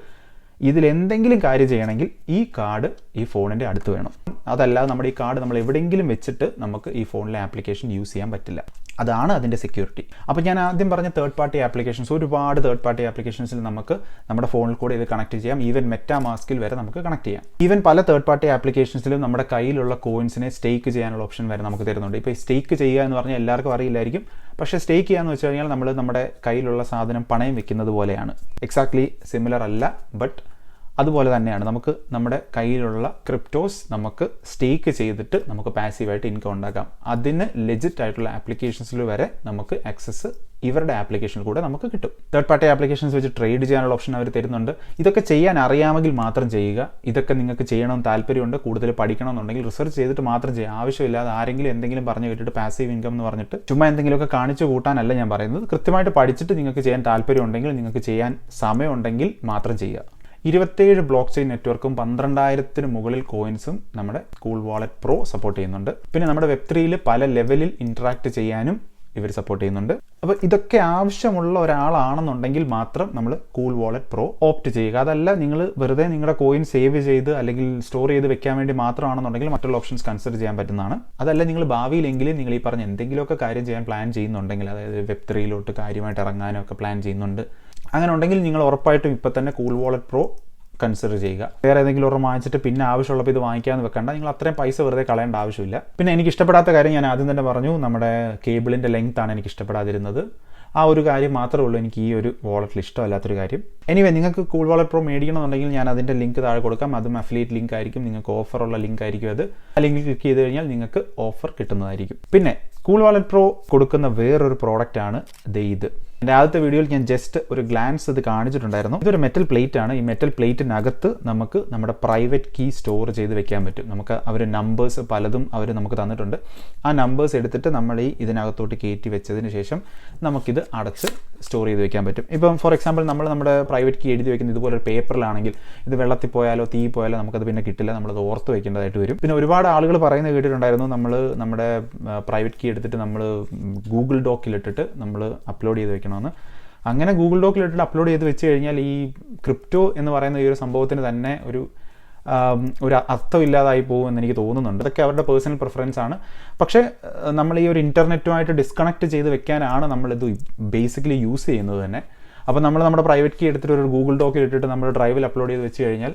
ഇതിലെന്തെങ്കിലും കാര്യം ചെയ്യണമെങ്കിൽ ഈ കാർഡ് ഈ ഫോണിൻ്റെ അടുത്ത് വേണം. അതല്ലാതെ നമ്മുടെ ഈ കാർഡ് നമ്മൾ എവിടെയെങ്കിലും വെച്ചിട്ട് നമുക്ക് ഈ ഫോണിലെ ആപ്ലിക്കേഷൻ യൂസ് ചെയ്യാൻ പറ്റില്ല. അതാണ് അതിൻ്റെ സെക്യൂരിറ്റി. അപ്പോൾ ഞാൻ ആദ്യം പറഞ്ഞ തേർഡ് പാർട്ടി ആപ്ലിക്കേഷൻസ്, ഒരുപാട് തേർഡ് പാർട്ടി ആപ്ലിക്കേഷൻസിൽ നമുക്ക് നമ്മുടെ ഫോണിൽ കൂടെ ഇത് കണക്ട് ചെയ്യാം. ഈവൻ മെറ്റാമാസ്കിൽ വരെ നമുക്ക് കണക്ട് ചെയ്യാം. ഈവൻ പല തേർഡ് പാർട്ടി ആപ്ലിക്കേഷൻസിലും നമ്മുടെ കയ്യിലുള്ള കോയിൻസിനെ സ്റ്റേക്ക് ചെയ്യാനുള്ള ഓപ്ഷൻ വരെ നമുക്ക് തരുന്നുണ്ട്. ഇപ്പോൾ സ്റ്റേക്ക് ചെയ്യുക എന്ന് പറഞ്ഞാൽ എല്ലാവർക്കും അറിയില്ലായിരിക്കും. പക്ഷേ സ്റ്റേക്ക് ചെയ്യാന്ന് വെച്ച് കഴിഞ്ഞാൽ നമ്മൾ നമ്മുടെ കയ്യിലുള്ള സാധനം പണയം വെക്കുന്നത് പോലെയാണ്. എക്സാക്ട്ലി സിമിലർ അല്ല, ബട്ട് അതുപോലെ തന്നെയാണ്. നമുക്ക് നമ്മുടെ കയ്യിലുള്ള ക്രിപ്റ്റോസ് നമുക്ക് സ്റ്റേക്ക് ചെയ്തിട്ട് നമുക്ക് പാസീവായിട്ട് ഇൻകം ഉണ്ടാക്കാം. അതിന് ലെജിറ്റ് ആയിട്ടുള്ള ആപ്ലിക്കേഷൻസിൽ വരെ നമുക്ക് ആക്സസ് ഇവരുടെ ആപ്ലിക്കേഷനിൽ കൂടെ നമുക്ക് കിട്ടും. തേർഡ് പാർട്ടി ആപ്ലിക്കേഷൻസ് വെച്ച് ട്രേഡ് ചെയ്യാനുള്ള ഓപ്ഷൻ അവർ തരുന്നുണ്ട്. ഇതൊക്കെ ചെയ്യാൻ അറിയാമെങ്കിൽ മാത്രം ചെയ്യുക. ഇതൊക്കെ നിങ്ങൾക്ക് ചെയ്യണമെന്ന് താല്പര്യമുണ്ട്, കൂടുതൽ പഠിക്കണമെന്നുണ്ടെങ്കിൽ റിസർച്ച് ചെയ്തിട്ട് മാത്രം ചെയ്യുക. ആവശ്യമില്ലാതെ ആരെങ്കിലും എന്തെങ്കിലും പറഞ്ഞു കേട്ടിട്ട് പാസീവ് ഇൻകം എന്ന് പറഞ്ഞിട്ട് ചുമ്മാ എന്തെങ്കിലുമൊക്കെ കാണിച്ചു കൂട്ടാനല്ല ഞാൻ പറയുന്നത്. കൃത്യമായിട്ട് പഠിച്ചിട്ട് നിങ്ങൾക്ക് ചെയ്യാൻ താല്പര്യമുണ്ടെങ്കിൽ, നിങ്ങൾക്ക് ചെയ്യാൻ സമയമുണ്ടെങ്കിൽ മാത്രം ചെയ്യുക. 27 ബ്ലോക്ക് ചെയിൻ നെറ്റ്വർക്കും 12,000 മുകളിൽ കോയിൻസും നമ്മുടെ കൂൾ വാളറ്റ് പ്രോ സപ്പോർട്ട് ചെയ്യുന്നുണ്ട്. പിന്നെ നമ്മുടെ Web3 പല ലെവലിൽ ഇൻട്രാക്ട് ചെയ്യാനും ഇവർ സപ്പോർട്ട് ചെയ്യുന്നുണ്ട്. അപ്പോൾ ഇതൊക്കെ ആവശ്യമുള്ള ഒരാളാണെന്നുണ്ടെങ്കിൽ മാത്രം നമ്മൾ കൂൾ വാളറ്റ് പ്രോ ഓപ്റ്റ് ചെയ്യുക. അതല്ല നിങ്ങൾ വെറുതെ നിങ്ങളുടെ കോയിൻ സേവ് ചെയ്ത് അല്ലെങ്കിൽ സ്റ്റോർ ചെയ്ത് വെക്കാൻ വേണ്ടി മാത്രമാണെന്നുണ്ടെങ്കിൽ മറ്റുള്ള ഓപ്ഷൻസ് കൺസിഡർ ചെയ്യാൻ പറ്റുന്നതാണ്. അതല്ല നിങ്ങൾ ഭാവിയിലെങ്കിലും നിങ്ങൾ ഈ പറഞ്ഞ എന്തെങ്കിലുമൊക്കെ കാര്യം ചെയ്യാൻ പ്ലാൻ ചെയ്യുന്നുണ്ടെങ്കിൽ, അതായത് Web3 കാര്യമായിട്ട് ഇറങ്ങാനും ഒക്കെ പ്ലാൻ ചെയ്യുന്നുണ്ട്, അങ്ങനെ ഉണ്ടെങ്കിൽ നിങ്ങൾ ഉറപ്പായിട്ടും ഇപ്പം തന്നെ കൂൾ വാളറ്റ് പ്രോ കൺസിഡർ ചെയ്യുക. വേറെ ഏതെങ്കിലും ഒരെണ്ണം വാങ്ങിച്ചിട്ട് പിന്നെ ആവശ്യമുള്ളപ്പോൾ ഇത് വാങ്ങിക്കാമെന്ന് വെക്കണ്ട. നിങ്ങൾ അത്രയും പൈസ വെറുതെ കളയേണ്ട ആവശ്യമില്ല. പിന്നെ എനിക്ക് ഇഷ്ടപ്പെടാത്ത കാര്യം ഞാൻ ആദ്യം തന്നെ പറഞ്ഞു, നമ്മുടെ കേബിളിൻ്റെ ലെങ്ത് ആണ് എനിക്ക് ഇഷ്ടപ്പെടാതിരുന്നത്. ആ ഒരു കാര്യം മാത്രമേ ഉള്ളൂ എനിക്ക് ഈ ഒരു വാളറ്റിൽ ഇഷ്ടമല്ലാത്തൊരു കാര്യം. എനിവേ നിങ്ങൾക്ക് കൂൾ വാളറ്റ് പ്രോ മേടിക്കണമെന്നുണ്ടെങ്കിൽ ഞാൻ അതിൻ്റെ ലിങ്ക് താഴെ കൊടുക്കാം. അതും അഫിലിയേറ്റ് ലിങ്ക് ആയിരിക്കും, നിങ്ങൾക്ക് ഓഫറുള്ള ലിങ്ക് ആയിരിക്കും അത്. ആ ലിങ്ക് ക്ലിക്ക് ചെയ്ത് കഴിഞ്ഞാൽ നിങ്ങൾക്ക് ഓഫർ കിട്ടുന്നതായിരിക്കും. പിന്നെ കൂൾ വാളറ്റ് പ്രോ കൊടുക്കുന്ന വേറൊരു പ്രോഡക്റ്റാണ് ഇത്. എൻ്റെ ആദ്യത്തെ വീഡിയോയിൽ ഞാൻ ജസ്റ്റ് ഒരു ഗ്ലാൻസ് ഇത് കാണിച്ചിട്ടുണ്ടായിരുന്നു. ഇതൊരു മെറ്റൽ പ്ലേറ്റ് ആണ്. ഈ മെറ്റൽ പ്ലേറ്റിനകത്ത് നമുക്ക് നമ്മുടെ പ്രൈവറ്റ് കീ സ്റ്റോർ ചെയ്ത് വെക്കാൻ പറ്റും. നമുക്ക് അവർ നമ്പേഴ്സ് പലതും അവർ നമുക്ക് തന്നിട്ടുണ്ട്. ആ നമ്പേഴ്സ് എടുത്തിട്ട് നമ്മൾ ഈ ഇതിനകത്തോട്ട് കയറ്റി വെച്ചതിന് ശേഷം നമുക്കിത് അടച്ച് സ്റ്റോർ ചെയ്ത് വെക്കാൻ പറ്റും. ഇപ്പം ഫോർ എക്സാമ്പിൾ നമ്മൾ നമ്മുടെ പ്രൈവറ്റ് കീ എഴുതി വെക്കുന്നത് ഇതുപോലെ ഒരു പേപ്പറിലാണെങ്കിൽ ഇത് വെള്ളത്തിൽ പോയാലോ തീ പോയാലോ നമുക്കത് പിന്നെ കിട്ടില്ല, നമ്മളത് ഓർത്ത് വെക്കേണ്ടതായിട്ട് വരും. പിന്നെ ഒരുപാട് ആളുകൾ പറയുന്നത് കേട്ടിട്ടുണ്ടായിരുന്നു, നമ്മൾ നമ്മുടെ പ്രൈവറ്റ് കീ എടുത്തിട്ട് നമ്മൾ ഗൂഗിൾ ഡോക്കിലിട്ടിട്ട് നമ്മൾ അപ്ലോഡ് ചെയ്ത് വെക്കണമെന്ന്. അങ്ങനെ ഗൂഗിൾ ഡോക്കിലിട്ടിട്ട് അപ്ലോഡ് ചെയ്ത് വെച്ച് കഴിഞ്ഞാൽ ഈ ക്രിപ്റ്റോ എന്ന് പറയുന്ന ഈ ഒരു സംഭവത്തിന് തന്നെ ഒരു അർത്ഥമില്ലാതായി പോകുമെന്ന് എനിക്ക് തോന്നുന്നുണ്ട്. അതൊക്കെ അവരുടെ പേഴ്സണൽ പ്രിഫറൻസ് ആണ്. പക്ഷേ നമ്മൾ ഈ ഒരു ഇൻ്റർനെറ്റുമായിട്ട് ഡിസ്കണക്ട് ചെയ്ത് വെക്കാനാണ് നമ്മളിത് ബേസിക്കലി യൂസ് ചെയ്യുന്നത് തന്നെ. അപ്പോൾ നമ്മൾ നമ്മുടെ പ്രൈവറ്റ് കീ എടുത്തിട്ട് ഒരു ഗൂഗിൾ ഡോക്കിൽ ഇട്ടിട്ട് നമ്മൾ ഡ്രൈവിൽ അപ്ലോഡ് ചെയ്ത് വെച്ച് കഴിഞ്ഞാൽ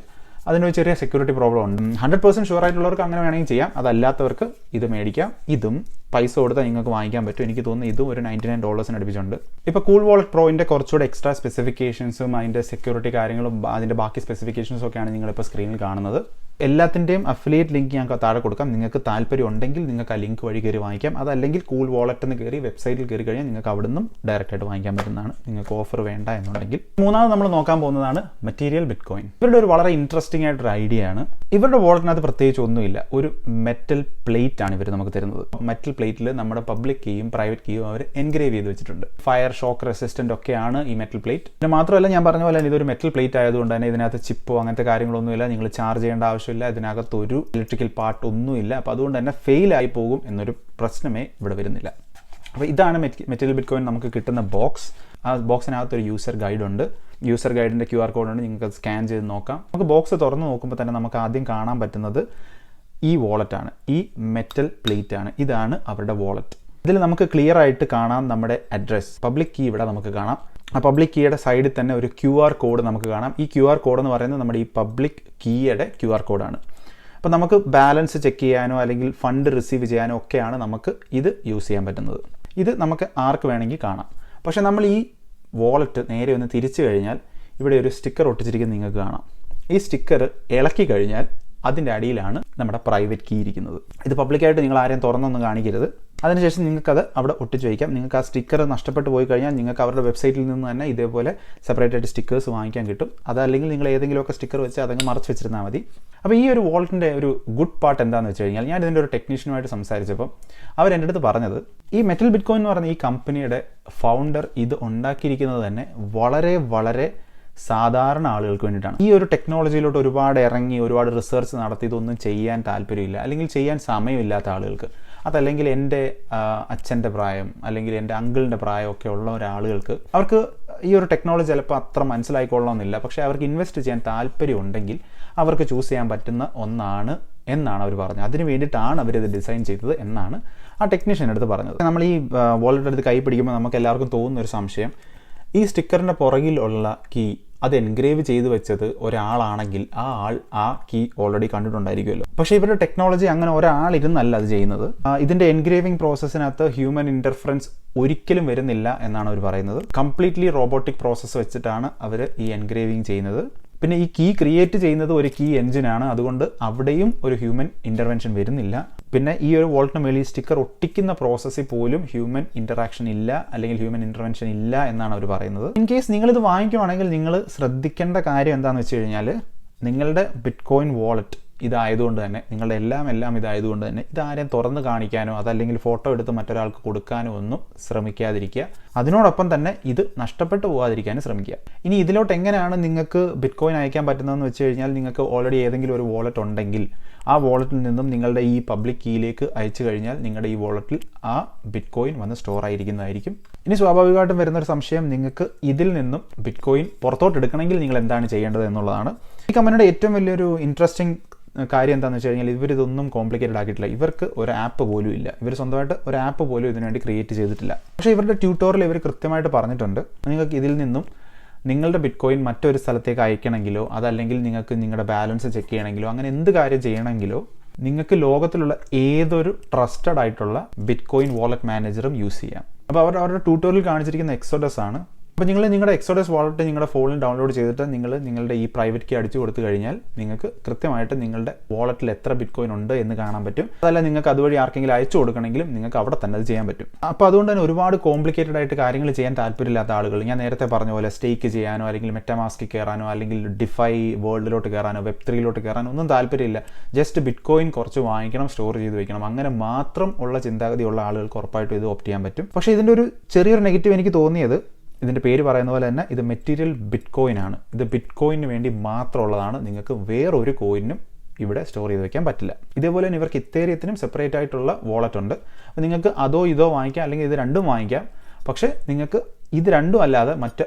അതിനൊരു ചെറിയ സെക്യൂരിറ്റി പ്രോബ്ലം ഉണ്ട്. 100% ഷുവർ ആയിട്ടുള്ളവർക്ക് അങ്ങനെ വേണമെങ്കിൽ ചെയ്യാം. അതല്ലാത്തവർക്ക് ഇത് മേടിക്കാം. ഇതും പൈസ കൊടുത്താൽ നിങ്ങൾക്ക് വാങ്ങിക്കാൻ പറ്റും. എനിക്ക് തോന്നുന്നു ഇതും ഒരു $99 അടുപ്പിച്ചുണ്ട്. ഇപ്പോൾ കൂൾ വാളറ്റ് പ്രോയിൻ്റെ കുറച്ചുകൂടെ എക്സ്ട്രാ സ്പെസിഫിക്കേഷൻസും അതിൻ്റെ സെക്യൂരിറ്റി കാര്യങ്ങളും അതിൻ്റെ ബാക്കി സ്പെസിഫിക്കേഷൻസും ഒക്കെയാണ് നിങ്ങളിപ്പോൾ സ്ക്രീനിൽ കാണുന്നത്. എല്ലാത്തിൻ്റെയും അഫിലിയേറ്റ് ലിങ്ക് ഞാൻ താഴെ കൊടുക്കാം. നിങ്ങൾക്ക് താല്പര്യം ഉണ്ടെങ്കിൽ നിങ്ങൾക്ക് ആ ലിങ്ക് വഴി കയറി വാങ്ങിക്കാം. അതല്ലെങ്കിൽ കൂൾ വാളറ്റ് എന്ന് കയറി വെബ്സൈറ്റിൽ കയറി കഴിഞ്ഞാൽ നിങ്ങൾക്ക് അവിടെ നിന്നും ഡയറക്റ്റായിട്ട് വാങ്ങിക്കാൻ പറ്റുന്നതാണ്, നിങ്ങൾക്ക് ഓഫർ വേണ്ട എന്നുണ്ടെങ്കിൽ. മൂന്നാമത് നമ്മൾ നോക്കാൻ പോകുന്നതാണ് മെറ്റീരിയൽ ബിറ്റ്കോയിൻ. ഇവരുടെ ഒരു വളരെ ഇൻട്രസ്റ്റിംഗ് ആയിട്ടൊരു ഐഡിയ ആണ്. ഇവരുടെ വാളറ്റിനകത്ത് പ്രത്യേകിച്ച് ഒന്നുമില്ല, ഒരു മെറ്റൽ പ്ലേറ്റ് ആണ് ഇവർ നമുക്ക് തരുന്നത്. മെറ്റൽ പ്ലേറ്റിൽ നമ്മുടെ പബ്ലിക് കീയും പ്രൈവറ്റ് കീയും അവർ എൻഗ്രേവ് ചെയ്ത് വെച്ചിട്ടുണ്ട്. ഫയർ ഷോക്ക് റെസിസ്റ്റന്റ് ഒക്കെയാണ് ഈ മെറ്റൽ പ്ലേറ്റ്. പിന്നെ മാത്രമല്ല ഞാൻ പറഞ്ഞ പോലെ ഇതൊരു മെറ്റൽ പ്ലേറ്റ് ആയതുകൊണ്ട് തന്നെ ഇതിനകത്ത് ചിപ്പോ അങ്ങനത്തെ കാര്യങ്ങളൊന്നുമില്ല, നിങ്ങൾ ചാർജ് ചെയ്യേണ്ട ആവശ്യമില്ല, ഇതിനകത്ത് ഒരു ഇലക്ട്രിക്കൽ പാർട്ട് ഒന്നുമില്ല. അപ്പോൾ അതുകൊണ്ട് തന്നെ ഫെയിൽ ആയി പോകും എന്നൊരു പ്രശ്നമേ ഇവിടെ വരുന്നില്ല. അപ്പോൾ ഇതാണ് മെറ്റീരിയൽ ബിറ്റ്കോയിൻ നമുക്ക് കിട്ടുന്ന ബോക്സ്. ആ ബോക്സിനകത്തൊരു യൂസർ ഗൈഡ് ഉണ്ട്. യൂസർ ഗൈഡിൻ്റെ QR കോഡ് ഉണ്ട്, നിങ്ങൾക്ക് സ്കാൻ ചെയ്ത് നോക്കാം. നമുക്ക് ബോക്സ് തുറന്ന് നോക്കുമ്പോൾ തന്നെ നമുക്ക് ആദ്യം കാണാൻ പറ്റുന്നത് ഈ വാളറ്റാണ്, ഈ മെറ്റൽ പ്ലേറ്റ് ആണ്. ഇതാണ് അവരുടെ വാളറ്റ്. ഇതിൽ നമുക്ക് ക്ലിയർ ആയിട്ട് കാണാം നമ്മുടെ അഡ്രസ്, പബ്ലിക് കീ ഇവിടെ നമുക്ക് കാണാം. ആ പബ്ലിക് കീയുടെ സൈഡിൽ തന്നെ ഒരു QR കോഡ് നമുക്ക് കാണാം. ഈ QR കോഡ് എന്ന് പറയുന്നത് നമ്മുടെ ഈ പബ്ലിക് കീയുടെ QR കോഡാണ്. അപ്പോൾ നമുക്ക് ബാലൻസ് ചെക്ക് ചെയ്യാനോ അല്ലെങ്കിൽ ഫണ്ട് റിസീവ് ചെയ്യാനോ ഒക്കെയാണ് നമുക്ക് ഇത് യൂസ് ചെയ്യാൻ പറ്റുന്നത്. ഇത് നമുക്ക് ആർക്ക് വേണമെങ്കിൽ കാണാം. പക്ഷേ നമ്മൾ ഈ വാളറ്റ് നേരെ ഒന്ന് തിരിച്ചു കഴിഞ്ഞാൽ ഇവിടെ ഒരു സ്റ്റിക്കർ ഒട്ടിച്ചിരിക്കുന്നത് നിങ്ങൾക്ക് കാണാം. ഈ സ്റ്റിക്കർ ഇളക്കി കഴിഞ്ഞാൽ അതിൻ്റെ അടിയിലാണ് നമ്മുടെ പ്രൈവറ്റ് കീ ഇരിക്കുന്നത്. ഇത് പബ്ലിക്കായിട്ട് നിങ്ങൾ ആരെയും തുറന്നൊന്നും കാണിക്കരുത്. അതിനുശേഷം നിങ്ങൾക്കത് അവിടെ ഒട്ടിച്ച് വയ്ക്കാം. നിങ്ങൾക്ക് ആ സ്റ്റിക്കർ നഷ്ടപ്പെട്ടു പോയി കഴിഞ്ഞാൽ നിങ്ങൾക്ക് അവരുടെ വെബ്സൈറ്റിൽ നിന്ന് തന്നെ ഇതേപോലെ സെപ്പറേറ്റ് ആയിട്ട് സ്റ്റിക്കേഴ്സ് വാങ്ങിക്കാൻ കിട്ടും. അതല്ലെങ്കിൽ നിങ്ങൾ ഏതെങ്കിലുമൊക്കെ സ്റ്റിക്കർ വെച്ച് അതങ്ങ് മറച്ച് വെച്ചിരുന്നാൽ മതി. അപ്പോൾ ഈ ഒരു വാളറ്റിൻ്റെ ഒരു ഗുഡ് പാർട്ട് എന്താണെന്ന് വെച്ച് കഴിഞ്ഞാൽ, ഞാൻ ഇതിൻ്റെ ഒരു ടെക്നീഷ്യനുമായിട്ട് സംസാരിച്ചപ്പോൾ അവരെൻ്റെ അടുത്ത് പറഞ്ഞത്, ഈ മെറ്റൽ ബിറ്റ്കോയിൻ എന്ന് പറയുന്ന ഈ കമ്പനിയുടെ ഫൗണ്ടർ ഇത് ഉണ്ടാക്കിയിരിക്കുന്നത് തന്നെ വളരെ വളരെ സാധാരണ ആളുകൾക്ക് വേണ്ടിയിട്ടാണ്. ഈ ഒരു ടെക്നോളജിയിലോട്ട് ഒരുപാട് ഇറങ്ങി ഒരുപാട് റിസർച്ച് നടത്തി ഇതൊന്നും ചെയ്യാൻ താല്പര്യമില്ല, അല്ലെങ്കിൽ ചെയ്യാൻ സമയമില്ലാത്ത ആളുകൾക്ക്, അതല്ലെങ്കിൽ എൻ്റെ അച്ഛൻ്റെ പ്രായം അല്ലെങ്കിൽ എൻ്റെ അങ്കിളിൻ്റെ പ്രായമൊക്കെ ഉള്ള ഒരാളുകൾക്ക്, അവർക്ക് ഈ ഒരു ടെക്നോളജി ചിലപ്പോൾ അത്ര മനസ്സിലായിക്കൊള്ളണമെന്നില്ല, പക്ഷേ അവർക്ക് ഇൻവെസ്റ്റ് ചെയ്യാൻ താല്പര്യമുണ്ടെങ്കിൽ അവർക്ക് ചൂസ് ചെയ്യാൻ പറ്റുന്ന ഒന്നാണ് എന്നാണ് അവർ പറഞ്ഞത്. അതിന് വേണ്ടിയിട്ടാണ് അവരിത് ഡിസൈൻ ചെയ്തത് എന്നാണ് ആ ടെക്നീഷ്യൻ എടുത്ത് പറഞ്ഞത്. നമ്മൾ ഈ വാളറ്റ് എടുത്ത് കൈ പിടിക്കുമ്പോൾ നമുക്ക് എല്ലാവർക്കും തോന്നുന്നൊരു സംശയം, ഈ സ്റ്റിക്കറിൻ്റെ പുറകിലുള്ള കീ അത് എൻഗ്രേവ് ചെയ്ത് വെച്ചത് ഒരാളാണെങ്കിൽ ആ ആൾ ആ കീ ഓൾറെഡി കണ്ടിട്ടുണ്ടായിരിക്കുമല്ലോ. പക്ഷേ ഇവരുടെ ടെക്നോളജി അങ്ങനെ ഒരാളിരുന്നല്ല അത് ചെയ്യുന്നത്. ഇതിൻ്റെ എൻഗ്രേവിംഗ് പ്രോസസ്സിനകത്ത് ഹ്യൂമൻ ഇൻ്റർഫറൻസ് ഒരിക്കലും വരുന്നില്ല എന്നാണ് അവർ പറയുന്നത്. കംപ്ലീറ്റ്ലി റോബോട്ടിക് പ്രോസസ്സ് വെച്ചിട്ടാണ് അവർ ഈ എൻഗ്രേവിംഗ് ചെയ്യുന്നത്. പിന്നെ ഈ കീ ക്രിയേറ്റ് ചെയ്യുന്നത് ഒരു കീ എഞ്ചിനാണ്, അതുകൊണ്ട് അവിടെയും ഒരു ഹ്യൂമൻ ഇൻ്റർവെൻഷൻ വരുന്നില്ല. പിന്നെ ഈ ഒരു വാളറ്റിന് മേളിൽ സ്റ്റിക്കർ ഒട്ടിക്കുന്ന പ്രോസസ്സിൽ പോലും ഹ്യൂമൻ ഇൻ്ററാക്ഷൻ ഇല്ല, അല്ലെങ്കിൽ ഹ്യൂമൻ ഇൻ്റർവെൻഷൻ ഇല്ല എന്നാണ് അവർ പറയുന്നത്. ഇൻ കേസ് നിങ്ങളിത് വാങ്ങിക്കുവാണെങ്കിൽ നിങ്ങൾ ശ്രദ്ധിക്കേണ്ട കാര്യം എന്താണെന്ന് വെച്ച് കഴിഞ്ഞാൽ, നിങ്ങളുടെ ബിറ്റ്കോയിൻ വാളറ്റ് ഇതായതുകൊണ്ട് തന്നെ, നിങ്ങളുടെ എല്ലാം ഇതായതുകൊണ്ട് തന്നെ ഇതാരെയും തുറന്ന് കാണിക്കാനോ അതല്ലെങ്കിൽ ഫോട്ടോ എടുത്ത് മറ്റൊരാൾക്ക് കൊടുക്കാനോ ഒന്നും ശ്രമിക്കാതിരിക്കുക. അതിനോടൊപ്പം തന്നെ ഇത് നഷ്ടപ്പെട്ടു പോകാതിരിക്കാനും ശ്രമിക്കുക. ഇനി ഇതിലോട്ട് എങ്ങനെയാണ് നിങ്ങൾക്ക് ബിറ്റ്കോയിൻ അയക്കാൻ പറ്റുന്നതെന്ന് വെച്ച് കഴിഞ്ഞാൽ, നിങ്ങൾക്ക് ഓൾറെഡി ഏതെങ്കിലും ഒരു വാളറ്റ് ഉണ്ടെങ്കിൽ ആ വാളറ്റിൽ നിന്നും നിങ്ങളുടെ ഈ പബ്ലിക് കീയിലേക്ക് അയച്ചു കഴിഞ്ഞാൽ നിങ്ങളുടെ ഈ വാളറ്റിൽ ആ ബിറ്റ്കോയിൻ വന്ന് സ്റ്റോർ ആയിരിക്കുന്നതായിരിക്കും. ഇനി സ്വാഭാവികമായിട്ടും വരുന്നൊരു സംശയം, നിങ്ങൾക്ക് ഇതിൽ നിന്നും ബിറ്റ്കോയിൻ പുറത്തോട്ട് എടുക്കണമെങ്കിൽ നിങ്ങൾ എന്താണ് ചെയ്യേണ്ടത് എന്നുള്ളതാണ്. ഈ കമ്പനിയുടെ ഏറ്റവും വലിയൊരു ഇൻട്രസ്റ്റിംഗ് കാര്യം എന്താണെന്ന് വെച്ച് കഴിഞ്ഞാൽ, ഇവരിതൊന്നും കോംപ്ലിക്കേറ്റഡ് ആക്കിയിട്ടില്ല. ഇവർക്ക് ഒരു ആപ്പ് പോലും ഇല്ല. ഇവർ സ്വന്തമായിട്ട് ഒരു ആപ്പ് പോലും ഇതിനുവേണ്ടി ക്രിയേറ്റ് ചെയ്തിട്ടില്ല. പക്ഷേ ഇവരുടെ ട്യൂട്ടോറിയൽ ഇവർ കൃത്യമായിട്ട് പറഞ്ഞിട്ടുണ്ട്, നിങ്ങൾക്ക് ഇതിൽ നിന്നും നിങ്ങളുടെ ബിറ്റ്കോയിൻ മറ്റൊരു സ്ഥലത്തേക്ക് അയക്കണമെങ്കിലോ അതല്ലെങ്കിൽ നിങ്ങൾക്ക് നിങ്ങളുടെ ബാലൻസ് ചെക്ക് ചെയ്യണമെങ്കിലോ അങ്ങനെ എന്ത് കാര്യം ചെയ്യണമെങ്കിലോ നിങ്ങൾക്ക് ലോകത്തിലുള്ള ഏതൊരു ട്രസ്റ്റഡ് ആയിട്ടുള്ള ബിറ്റ്കോയിൻ വാളറ്റ് മാനേജറും യൂസ് ചെയ്യാം. അപ്പോൾ അവരുടെ ട്യൂട്ടോറിയൽ കാണിച്ചിരിക്കുന്ന എക്സോഡസ് ആണ്. അപ്പോൾ നിങ്ങൾ നിങ്ങളുടെ എക്സോഡസ് വാളറ്റ് നിങ്ങളുടെ ഫോണിൽ ഡൗൺലോഡ് ചെയ്തിട്ട് നിങ്ങളുടെ ഈ പ്രൈവറ്റ് കീ അടിച്ചു കൊടുത്തു കഴിഞ്ഞാൽ നിങ്ങൾക്ക് കൃത്യമായിട്ട് നിങ്ങളുടെ വാളറ്റിൽ എത്ര ബിറ്റ്കോയിൻ ഉണ്ട് എന്ന് കാണാൻ പറ്റും. അതല്ല നിങ്ങൾക്ക് അതുവഴി ആർക്കെങ്കിലും അയച്ചു കൊടുക്കണമെങ്കിലും നിങ്ങൾക്ക് അവിടെ തന്നെ അത് ചെയ്യാൻ പറ്റും. അപ്പോൾ അതുകൊണ്ട് തന്നെ ഒരുപാട് കോംപ്ലിക്കേറ്റഡ് ആയിട്ട് കാര്യങ്ങൾ ചെയ്യാൻ താല്പര്യമില്ലാത്ത ആളുകൾ, ഞാൻ നേരത്തെ പറഞ്ഞ പോലെ സ്റ്റേക്ക് ചെയ്യാനോ അല്ലെങ്കിൽ മെറ്റാമാസ്കിൽ കയറാനോ അല്ലെങ്കിൽ ഡിഫൈ വേൾഡിലോട്ട് കയറാനോ വെബ്3 കയറാനോ ഒന്നും താല്പര്യമില്ല. ജസ്റ്റ് ബിറ്റ്കോയിൻ കുറച്ച് വാങ്ങിക്കണം, സ്റ്റോർ ചെയ്ത് വെക്കണം, അങ്ങനെ മാത്രം ഉള്ള ചിന്താഗതിയുള്ള ആളുകൾക്ക് ഉറപ്പായിട്ടും ഇത് ഓപ്റ്റ് ചെയ്യാൻ പറ്റും. പക്ഷേ ഇതിൻ്റെ ഒരു ചെറിയൊരു നെഗറ്റീവ് എനിക്ക് തോന്നിയത്, ഇതിൻ്റെ പേര് പറയുന്ന പോലെ തന്നെ ഇത് മെറ്റീരിയൽ ബിറ്റ്കോയിൻ ആണ്. ഇത് ബിറ്റ്കോയിന് വേണ്ടി മാത്രമുള്ളതാണ്. നിങ്ങൾക്ക് വേറൊരു കോയിനും ഇവിടെ സ്റ്റോർ ചെയ്ത് വെക്കാൻ പറ്റില്ല. ഇതേപോലെ തന്നെ ഇവർക്ക് ഇത്തേരിയത്തിനും സെപ്പറേറ്റ് ആയിട്ടുള്ള വാളറ്റ് ഉണ്ട്. അപ്പോൾ നിങ്ങൾക്ക് അതോ ഇതോ വാങ്ങിക്കാം, അല്ലെങ്കിൽ ഇത് രണ്ടും വാങ്ങിക്കാം. പക്ഷേ നിങ്ങൾക്ക് ഇത് രണ്ടും അല്ലാതെ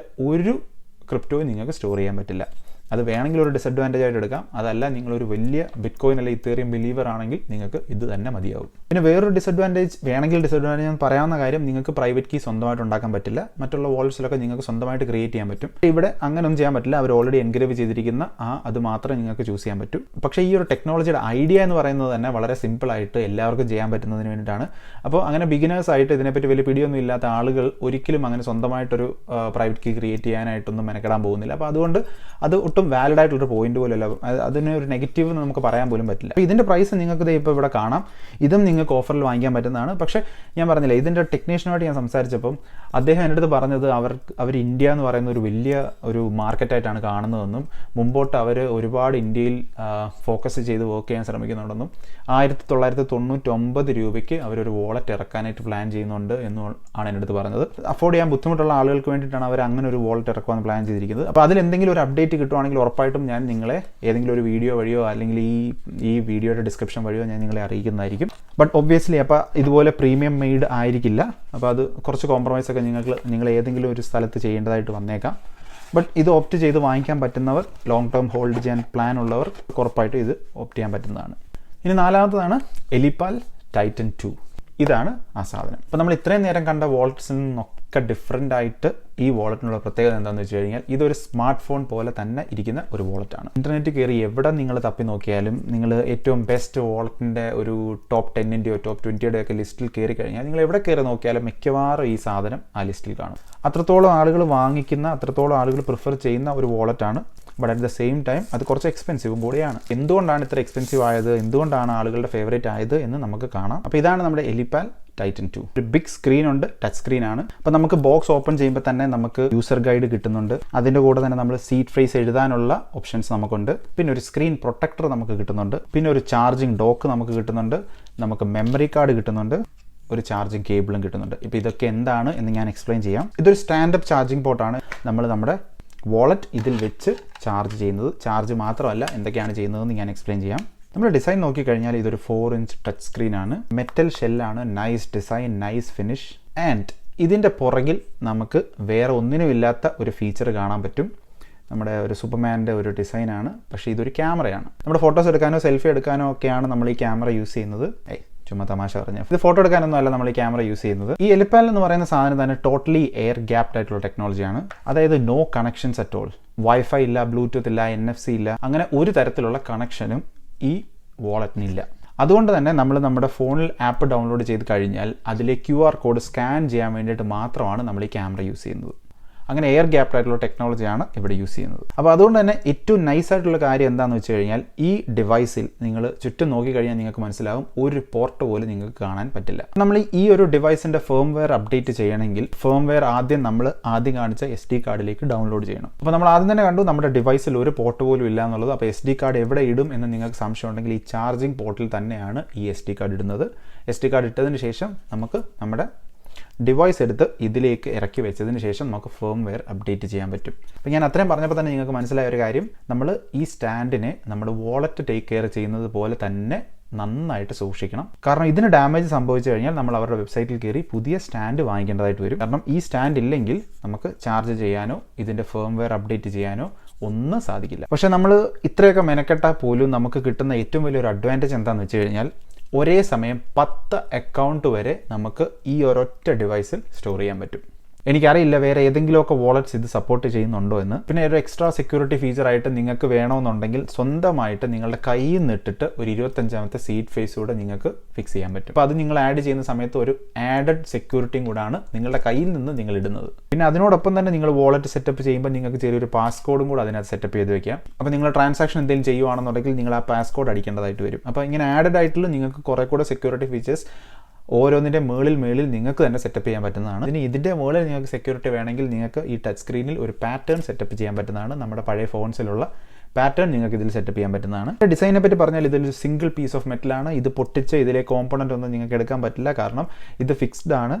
ഒരു ക്രിപ്റ്റോയും നിങ്ങൾക്ക് സ്റ്റോർ ചെയ്യാൻ പറ്റില്ല. അത് വേണമെങ്കിൽ ഒരു ഡിസഡ്വാൻറ്റേജ് ആയിട്ട് എടുക്കാം. അതല്ല നിങ്ങളൊരു വലിയ ബിറ്റ്കോയിൻ അല്ലെങ്കിൽ ഇത്തേറിയം ബിലീവർ ആണെങ്കിൽ നിങ്ങൾക്ക് ഇത് തന്നെ മതിയാവും. പിന്നെ വേറൊരു ഡിസഡ്വാൻറ്റേജ് ഞാൻ പറയാവുന്ന കാര്യം, നിങ്ങൾക്ക് പ്രൈവറ്റ് കീ സ്വന്തമായിട്ട് ഉണ്ടാക്കാൻ പറ്റില്ല. മറ്റുള്ള വാളറ്റ്സിലൊക്കെ നിങ്ങൾക്ക് സ്വന്തമായിട്ട് ക്രിയേറ്റ് ചെയ്യാൻ പറ്റും. ഇവിടെ അങ്ങനെയൊന്നും ചെയ്യാൻ പറ്റില്ല. അവർ ഓൾറെഡി എൻഗ്രേവ് ചെയ്തിരിക്കുന്ന അത് മാത്രമേ നിങ്ങൾക്ക് ചൂസ് ചെയ്യാൻ പറ്റും. പക്ഷേ ഈ ഒരു ടെക്നോളജിയുടെ ഐഡിയ എന്ന് പറയുന്നത് തന്നെ വളരെ സിമ്പിളായിട്ട് എല്ലാവർക്കും ചെയ്യാൻ പറ്റുന്നതിന് വേണ്ടിയിട്ടാണ്. അപ്പോൾ അങ്ങനെ ബിഗിനേഴ്സ് ആയിട്ട് ഇതിനെപ്പറ്റി വലിയ പിടിയൊന്നും ഇല്ലാത്ത ആളുകൾ ഒരിക്കലും അങ്ങനെ സ്വന്തമായിട്ടൊരു പ്രൈവറ്റ് കീ ക്രിയേറ്റ് ചെയ്യാനായിട്ടൊന്നും മെനക്കെടാൻ പോകുന്നില്ല. അപ്പോൾ അതുകൊണ്ട് അത് ഒട്ടും വാലിഡ് ആയിട്ടുള്ളൊരു പോയിന്റ് പോലല്ല. അതിന് ഒരു നെഗറ്റീവ് എന്ന് നമുക്ക് പറയാൻ പോലും പറ്റില്ല. അപ്പോൾ ഇതിൻ്റെ പ്രൈസ് നിങ്ങൾക്ക് ഇപ്പോൾ ഇവിടെ കാണാം. ഇതും നിങ്ങൾക്ക് ഓഫറിൽ വാങ്ങിക്കാൻ പറ്റുന്നതാണ്. പക്ഷേ ഞാൻ പറഞ്ഞില്ല, ഇതിൻ്റെ ടെക്നീഷ്യനുമായിട്ട് ഞാൻ സംസാരിച്ചപ്പം അദ്ദേഹം എൻ്റെ അടുത്ത് പറഞ്ഞത് അവർ ഇന്ത്യ എന്ന് പറയുന്ന ഒരു വലിയ ഒരു മാർക്കറ്റായിട്ടാണ് കാണുന്നതെന്നും മുമ്പോട്ട് അവർ ഒരുപാട് ഇന്ത്യയിൽ ഫോക്കസ് ചെയ്ത് വർക്ക് ചെയ്യാൻ ശ്രമിക്കുന്നുണ്ടെന്നും 1999 രൂപയ്ക്ക് അവരൊരു വാളറ്റ് ഇറക്കാനായിട്ട് പ്ലാൻ ചെയ്യുന്നുണ്ട് എന്നും ആണ് എൻ്റെ അടുത്ത് പറഞ്ഞത്. അഫോർഡ് ചെയ്യാൻ ബുദ്ധിമുട്ടുള്ള ആളുകൾക്ക് വേണ്ടിയിട്ടാണ് അവർ അങ്ങനെ ഒരു വാളറ്റ് ഇറക്കുവാൻ പ്ലാൻ ചെയ്തിരിക്കുന്നത്. അപ്പോൾ അതിലെന്തെങ്കിലും ഒരു അപ്ഡേറ്റ് കിട്ടുവാണെങ്കിൽ ഉറപ്പായിട്ടും ഞാൻ നിങ്ങളെ ഏതെങ്കിലും ഒരു വീഡിയോ വഴിയോ അല്ലെങ്കിൽ ഈ വീഡിയോയുടെ ഡിസ്ക്രിപ്ഷൻ വഴിയോ ഞാൻ നിങ്ങളെ അറിയിക്കുന്നതായിരിക്കും. ബട്ട് ഒബ്വിയസ്ലി അപ്പോൾ ഇതുപോലെ പ്രീമിയം മെയ്ഡ് ആയിരിക്കില്ല. അപ്പോൾ അത് കുറച്ച് കോംപ്രമൈസ് ഒക്കെ നിങ്ങൾ ഏതെങ്കിലും ഒരു സ്ഥലത്ത് ചെയ്യേണ്ടതായിട്ട് വന്നേക്കാം. ബട്ട് ഇത് ഓപ്റ്റ് ചെയ്ത് വാങ്ങിക്കാൻ പറ്റുന്നവർ, ലോങ് ടേം ഹോൾഡ് ചെയ്യാൻ പ്ലാൻ ഉള്ളവർ ഉറപ്പായിട്ടും ഇത് ഓപ്റ്റ് ചെയ്യാൻ പറ്റുന്നതാണ്. ഇനി നാലാമത്തതാണ് എലിപാൽ ടൈറ്റൻ 2. ഇതാണ് ആ സാധനം. അപ്പോൾ നമ്മൾ ഇത്രയും നേരം കണ്ട വാളറ്റ്സിൽ നിന്നൊക്കെ ഡിഫറെൻ്റ് ആയിട്ട് ഈ വാളറ്റിനുള്ള പ്രത്യേകത എന്താണെന്ന് വെച്ച് കഴിഞ്ഞാൽ ഇതൊരു സ്മാർട്ട് ഫോൺ പോലെ തന്നെ ഇരിക്കുന്ന ഒരു വാളറ്റാണ്. ഇൻ്റർനെറ്റ് കയറി എവിടെ നിങ്ങൾ തപ്പി നോക്കിയാലും നിങ്ങൾ ഏറ്റവും ബെസ്റ്റ് വാളറ്റിൻ്റെ ഒരു ടോപ്പ് 10-ൻ്റെയോ ടോപ്പ് 20-യുടെയോ ഒക്കെ ലിസ്റ്റിൽ കയറി കഴിഞ്ഞാൽ നിങ്ങൾ എവിടെ കയറി നോക്കിയാലും മിക്കവാറും ഈ സാധനം ആ ലിസ്റ്റിൽ കാണും. അത്രത്തോളം ആളുകൾ വാങ്ങിക്കുന്ന, അത്രത്തോളം ആളുകൾ പ്രിഫർ ചെയ്യുന്ന ഒരു വാളറ്റാണ്. But at the same time അത് കുറച്ച് എക്സ്പെൻസീവും കൂടിയാണ്. എന്തുകൊണ്ടാണ് ഇത്ര എക്സ്പെൻസീവ് ആയത്, എന്തുകൊണ്ടാണ് ആളുകളുടെ ഫേവറേറ്റ് ആയത് എന്ന് നമുക്ക് കാണാം. അപ്പോൾ ഇതാണ് നമ്മുടെ എലിപാൽ Titan 2. ഒരു ബിഗ് സ്ക്രീൻ ഉണ്ട്, ടച്ച് സ്ക്രീൻ ആണ്. അപ്പോൾ നമുക്ക് ബോക്സ് ഓപ്പൺ ചെയ്യുമ്പോൾ തന്നെ നമുക്ക് യൂസർ ഗൈഡ് കിട്ടുന്നുണ്ട്. അതിൻ്റെ കൂടെ തന്നെ നമ്മൾ സീറ്റ് ഫ്രേസ് എഴുതാനുള്ള ഓപ്ഷൻസ് നമുക്കുണ്ട്. പിന്നെ ഒരു സ്ക്രീൻ പ്രൊട്ടക്ടർ നമുക്ക് കിട്ടുന്നുണ്ട്. പിന്നെ ഒരു ചാർജിങ് ഡോക്ക് നമുക്ക് കിട്ടുന്നുണ്ട്. നമുക്ക് മെമ്മറി കാർഡ് കിട്ടുന്നുണ്ട്. ഒരു ചാർജിങ് കേബിളും കിട്ടുന്നുണ്ട്. ഇപ്പോൾ ഇതൊക്കെ എന്താണ് എന്ന് ഞാൻ എക്സ്പ്ലെയിൻ ചെയ്യാം. ഇതൊരു സ്റ്റാൻഡപ്പ് ചാർജിങ് പോർട്ടാണ്. നമ്മൾ നമ്മുടെ വാളറ്റ് ഇതിൽ വെച്ച് ചാർജ് ചെയ്യുന്നത്. ചാർജ് മാത്രമല്ല, എന്തൊക്കെയാണ് ചെയ്യുന്നതെന്ന് ഞാൻ എക്സ്പ്ലെയിൻ ചെയ്യാം. നമ്മൾ ഡിസൈൻ നോക്കിക്കഴിഞ്ഞാൽ ഇതൊരു 4-inch ടച്ച് സ്ക്രീനാണ്. മെറ്റൽ ഷെല്ലാണ്. Nice design, nice finish. And ഇതിൻ്റെ പുറകിൽ നമുക്ക് വേറെ ഒന്നിനും ഇല്ലാത്ത ഒരു ഫീച്ചർ കാണാൻ പറ്റും. നമ്മുടെ ഒരു സൂപ്പർമാൻ്റെ ഒരു ഡിസൈനാണ്. പക്ഷേ ഇതൊരു ക്യാമറയാണ്. നമ്മുടെ ഫോട്ടോസ് എടുക്കാനോ സെൽഫി എടുക്കാനോ ഒക്കെയാണ് നമ്മൾ ഈ ക്യാമറ യൂസ് ചെയ്യുന്നത്. ചുമ്മാ തമാശ പറഞ്ഞു. ഇത് ഫോട്ടോ എടുക്കാനൊന്നും അല്ല നമ്മൾ ഈ ക്യാമറ യൂസ് ചെയ്യുന്നത്. ഈ എലിപാൽ എന്ന് പറയുന്ന സാധനം തന്നെ ടോട്ടലി എയർ ഗ്യാപ്ഡ് ആയിട്ടുള്ള ടെക്നോളജിയാണ്. അതായത് no connections at all. Wifi ഇല്ല, ബ്ലൂടൂത്ത് ഇല്ല, NFC ഇല്ല. അങ്ങനെ ഒരു തരത്തിലുള്ള കണക്ഷനും ഈ വാളറ്റിനില്ല. അതുകൊണ്ട് തന്നെ നമ്മൾ നമ്മുടെ ഫോണിൽ ആപ്പ് ഡൗൺലോഡ് ചെയ്ത് കഴിഞ്ഞാൽ അതിലെ QR കോഡ് സ്കാൻ ചെയ്യാൻ വേണ്ടിയിട്ട് മാത്രമാണ് നമ്മൾ ഈ ക്യാമറ യൂസ് ചെയ്യുന്നത്. അങ്ങനെ എയർ ഗ്യാപ്ഡ് ആയിട്ടുള്ള ടെക്നോളജിയാണ് ഇവിടെ യൂസ് ചെയ്യുന്നത്. അപ്പോൾ അതുകൊണ്ട് തന്നെ ഏറ്റവും നൈസായിട്ടുള്ള കാര്യം എന്താണെന്ന് വെച്ച് കഴിഞ്ഞാൽ ഈ ഡിവൈസിൽ നിങ്ങൾ ചുറ്റും നോക്കിക്കഴിഞ്ഞാൽ നിങ്ങൾക്ക് മനസ്സിലാവും ഒരു പോർട്ട് പോലും നിങ്ങൾക്ക് കാണാൻ പറ്റില്ല. നമ്മൾ ഈ ഒരു ഡിവൈസിൻ്റെ ഫേംവെയർ അപ്ഡേറ്റ് ചെയ്യണമെങ്കിൽ ഫേംവെയർ നമ്മൾ ആദ്യം കാണിച്ച SD കാർഡിലേക്ക് ഡൗൺലോഡ് ചെയ്യണം. അപ്പോൾ നമ്മൾ ആദ്യം തന്നെ കണ്ടു നമ്മുടെ ഡിവൈസിൽ ഒരു പോർട്ട് പോലും ഇല്ല എന്നുള്ളത്. അപ്പോൾ SD കാർഡ് എവിടെ ഇടും എന്ന് നിങ്ങൾക്ക് സംശയം ഉണ്ടെങ്കിൽ ഈ ചാർജിങ് പോർട്ടിൽ തന്നെയാണ് ഈ SD കാർഡ് ഇടുന്നത്. SD കാർഡ് ഇട്ടതിന് ശേഷം നമുക്ക് നമ്മുടെ ഡിവൈസ് എടുത്ത് ഇതിലേക്ക് ഇറക്കി വെച്ചതിന് ശേഷം നമുക്ക് ഫേംവെയർ അപ്ഡേറ്റ് ചെയ്യാൻ പറ്റും. അപ്പോൾ ഞാൻ അത്രയും പറഞ്ഞപ്പോൾ തന്നെ നിങ്ങൾക്ക് മനസ്സിലായ ഒരു കാര്യം, നമ്മൾ ഈ സ്റ്റാൻഡിനെ നമ്മുടെ വാളറ്റ് ടേക്ക് കെയർ ചെയ്യുന്നത് പോലെ തന്നെ നന്നായിട്ട് സൂക്ഷിക്കണം. കാരണം ഇതിന് ഡാമേജ് സംഭവിച്ചു കഴിഞ്ഞാൽ നമ്മൾ അവരുടെ വെബ്സൈറ്റിൽ കയറി പുതിയ സ്റ്റാൻഡ് വാങ്ങിക്കേണ്ടതായിട്ട് വരും. കാരണം ഈ സ്റ്റാൻഡ് ഇല്ലെങ്കിൽ നമുക്ക് ചാർജ് ചെയ്യാനോ ഇതിൻ്റെ ഫേംവെയർ അപ്ഡേറ്റ് ചെയ്യാനോ ഒന്നും സാധിക്കില്ല. പക്ഷേ നമ്മൾ ഇത്രയൊക്കെ മെനക്കെട്ടാൽ പോലും നമുക്ക് കിട്ടുന്ന ഏറ്റവും വലിയൊരു അഡ്വാൻറ്റേജ് എന്താണെന്ന് വെച്ച് കഴിഞ്ഞാൽ ഒരേ സമയം 10 അക്കൗണ്ട് വരെ നമുക്ക് ഈ ഒരൊറ്റ ഡിവൈസിൽ സ്റ്റോർ ചെയ്യാൻ പറ്റും. എനിക്കറിയില്ല വേറെ ഏതെങ്കിലുമൊക്കെ വാളറ്റ്സ് ഇത് സപ്പോർട്ട് ചെയ്യുന്നുണ്ടോ എന്ന്. പിന്നെ ഒരു എക്സ്ട്രാ സെക്യൂരിറ്റി ഫീച്ചറായിട്ട് നിങ്ങൾക്ക് വേണമെന്നുണ്ടെങ്കിൽ സ്വന്തമായിട്ട് നിങ്ങളുടെ കയ്യിൽ നിന്നിട്ടിട്ട് ഒരു 25ാമത്തെ സീറ്റ് ഫേസ് കൂടെ നിങ്ങൾക്ക് ഫിക്സ് ചെയ്യാൻ പറ്റും. അപ്പോൾ അത് നിങ്ങൾ ആഡ് ചെയ്യുന്ന സമയത്ത് ഒരു ആഡഡ് സെക്യൂരിറ്റിയും കൂടാണ് നിങ്ങളുടെ കയ്യിൽ നിന്ന് നിങ്ങൾ ഇടുന്നത്. പിന്നെ അതിനോടൊപ്പം തന്നെ നിങ്ങൾ വാളറ്റ് സെറ്റപ്പ് ചെയ്യുമ്പോൾ നിങ്ങൾക്ക് ചെറിയൊരു പാസ്കോഡും കൂടെ അതിനകത്ത് സെറ്റപ്പ് ചെയ്ത് വെക്കാം. അപ്പോൾ നിങ്ങൾ ട്രാൻസാക്ഷൻ എന്തെങ്കിലും ചെയ്യുവാണെന്നുണ്ടെങ്കിൽ നിങ്ങൾ ആ പാസ്കോഡ് അടിക്കേണ്ടതായിട്ട് വരും. അപ്പോൾ ഇങ്ങനെ ആഡഡ് ആയിട്ടുള്ള നിങ്ങൾക്ക് കുറേ കൂടെ സെക്യൂരിറ്റി ഫീച്ചേഴ്സ് ഓരോന്നിൻ്റെ മേളിൽ നിങ്ങൾക്ക് തന്നെ സെറ്റപ്പ് ചെയ്യാൻ പറ്റുന്നതാണ്. ഇനി ഇതിൻ്റെ മുകളിൽ നിങ്ങൾക്ക് സെക്യൂരിറ്റി വേണമെങ്കിൽ നിങ്ങൾക്ക് ഈ ടച്ച് സ്ക്രീനിൽ ഒരു പാറ്റേൺ സെറ്റപ്പ് ചെയ്യാൻ പറ്റുന്നതാണ്. നമ്മുടെ പഴയ ഫോൺസിലുള്ള പാറ്റേൺ നിങ്ങൾക്ക് ഇതിൽ സെറ്റപ്പ് ചെയ്യാൻ പറ്റുന്നതാണ്. ഡിസൈനെ പറ്റി പറഞ്ഞാൽ ഇതൊരു സിംഗിൾ പീസ് ഓഫ് മെറ്റലാണ്. ഇത് പൊട്ടിച്ച് ഇതിലെ കോമ്പണൻ്റ് ഒന്നും നിങ്ങൾക്ക് എടുക്കാൻ പറ്റില്ല. കാരണം ഇത് ഫിക്സ്ഡ് ആണ്.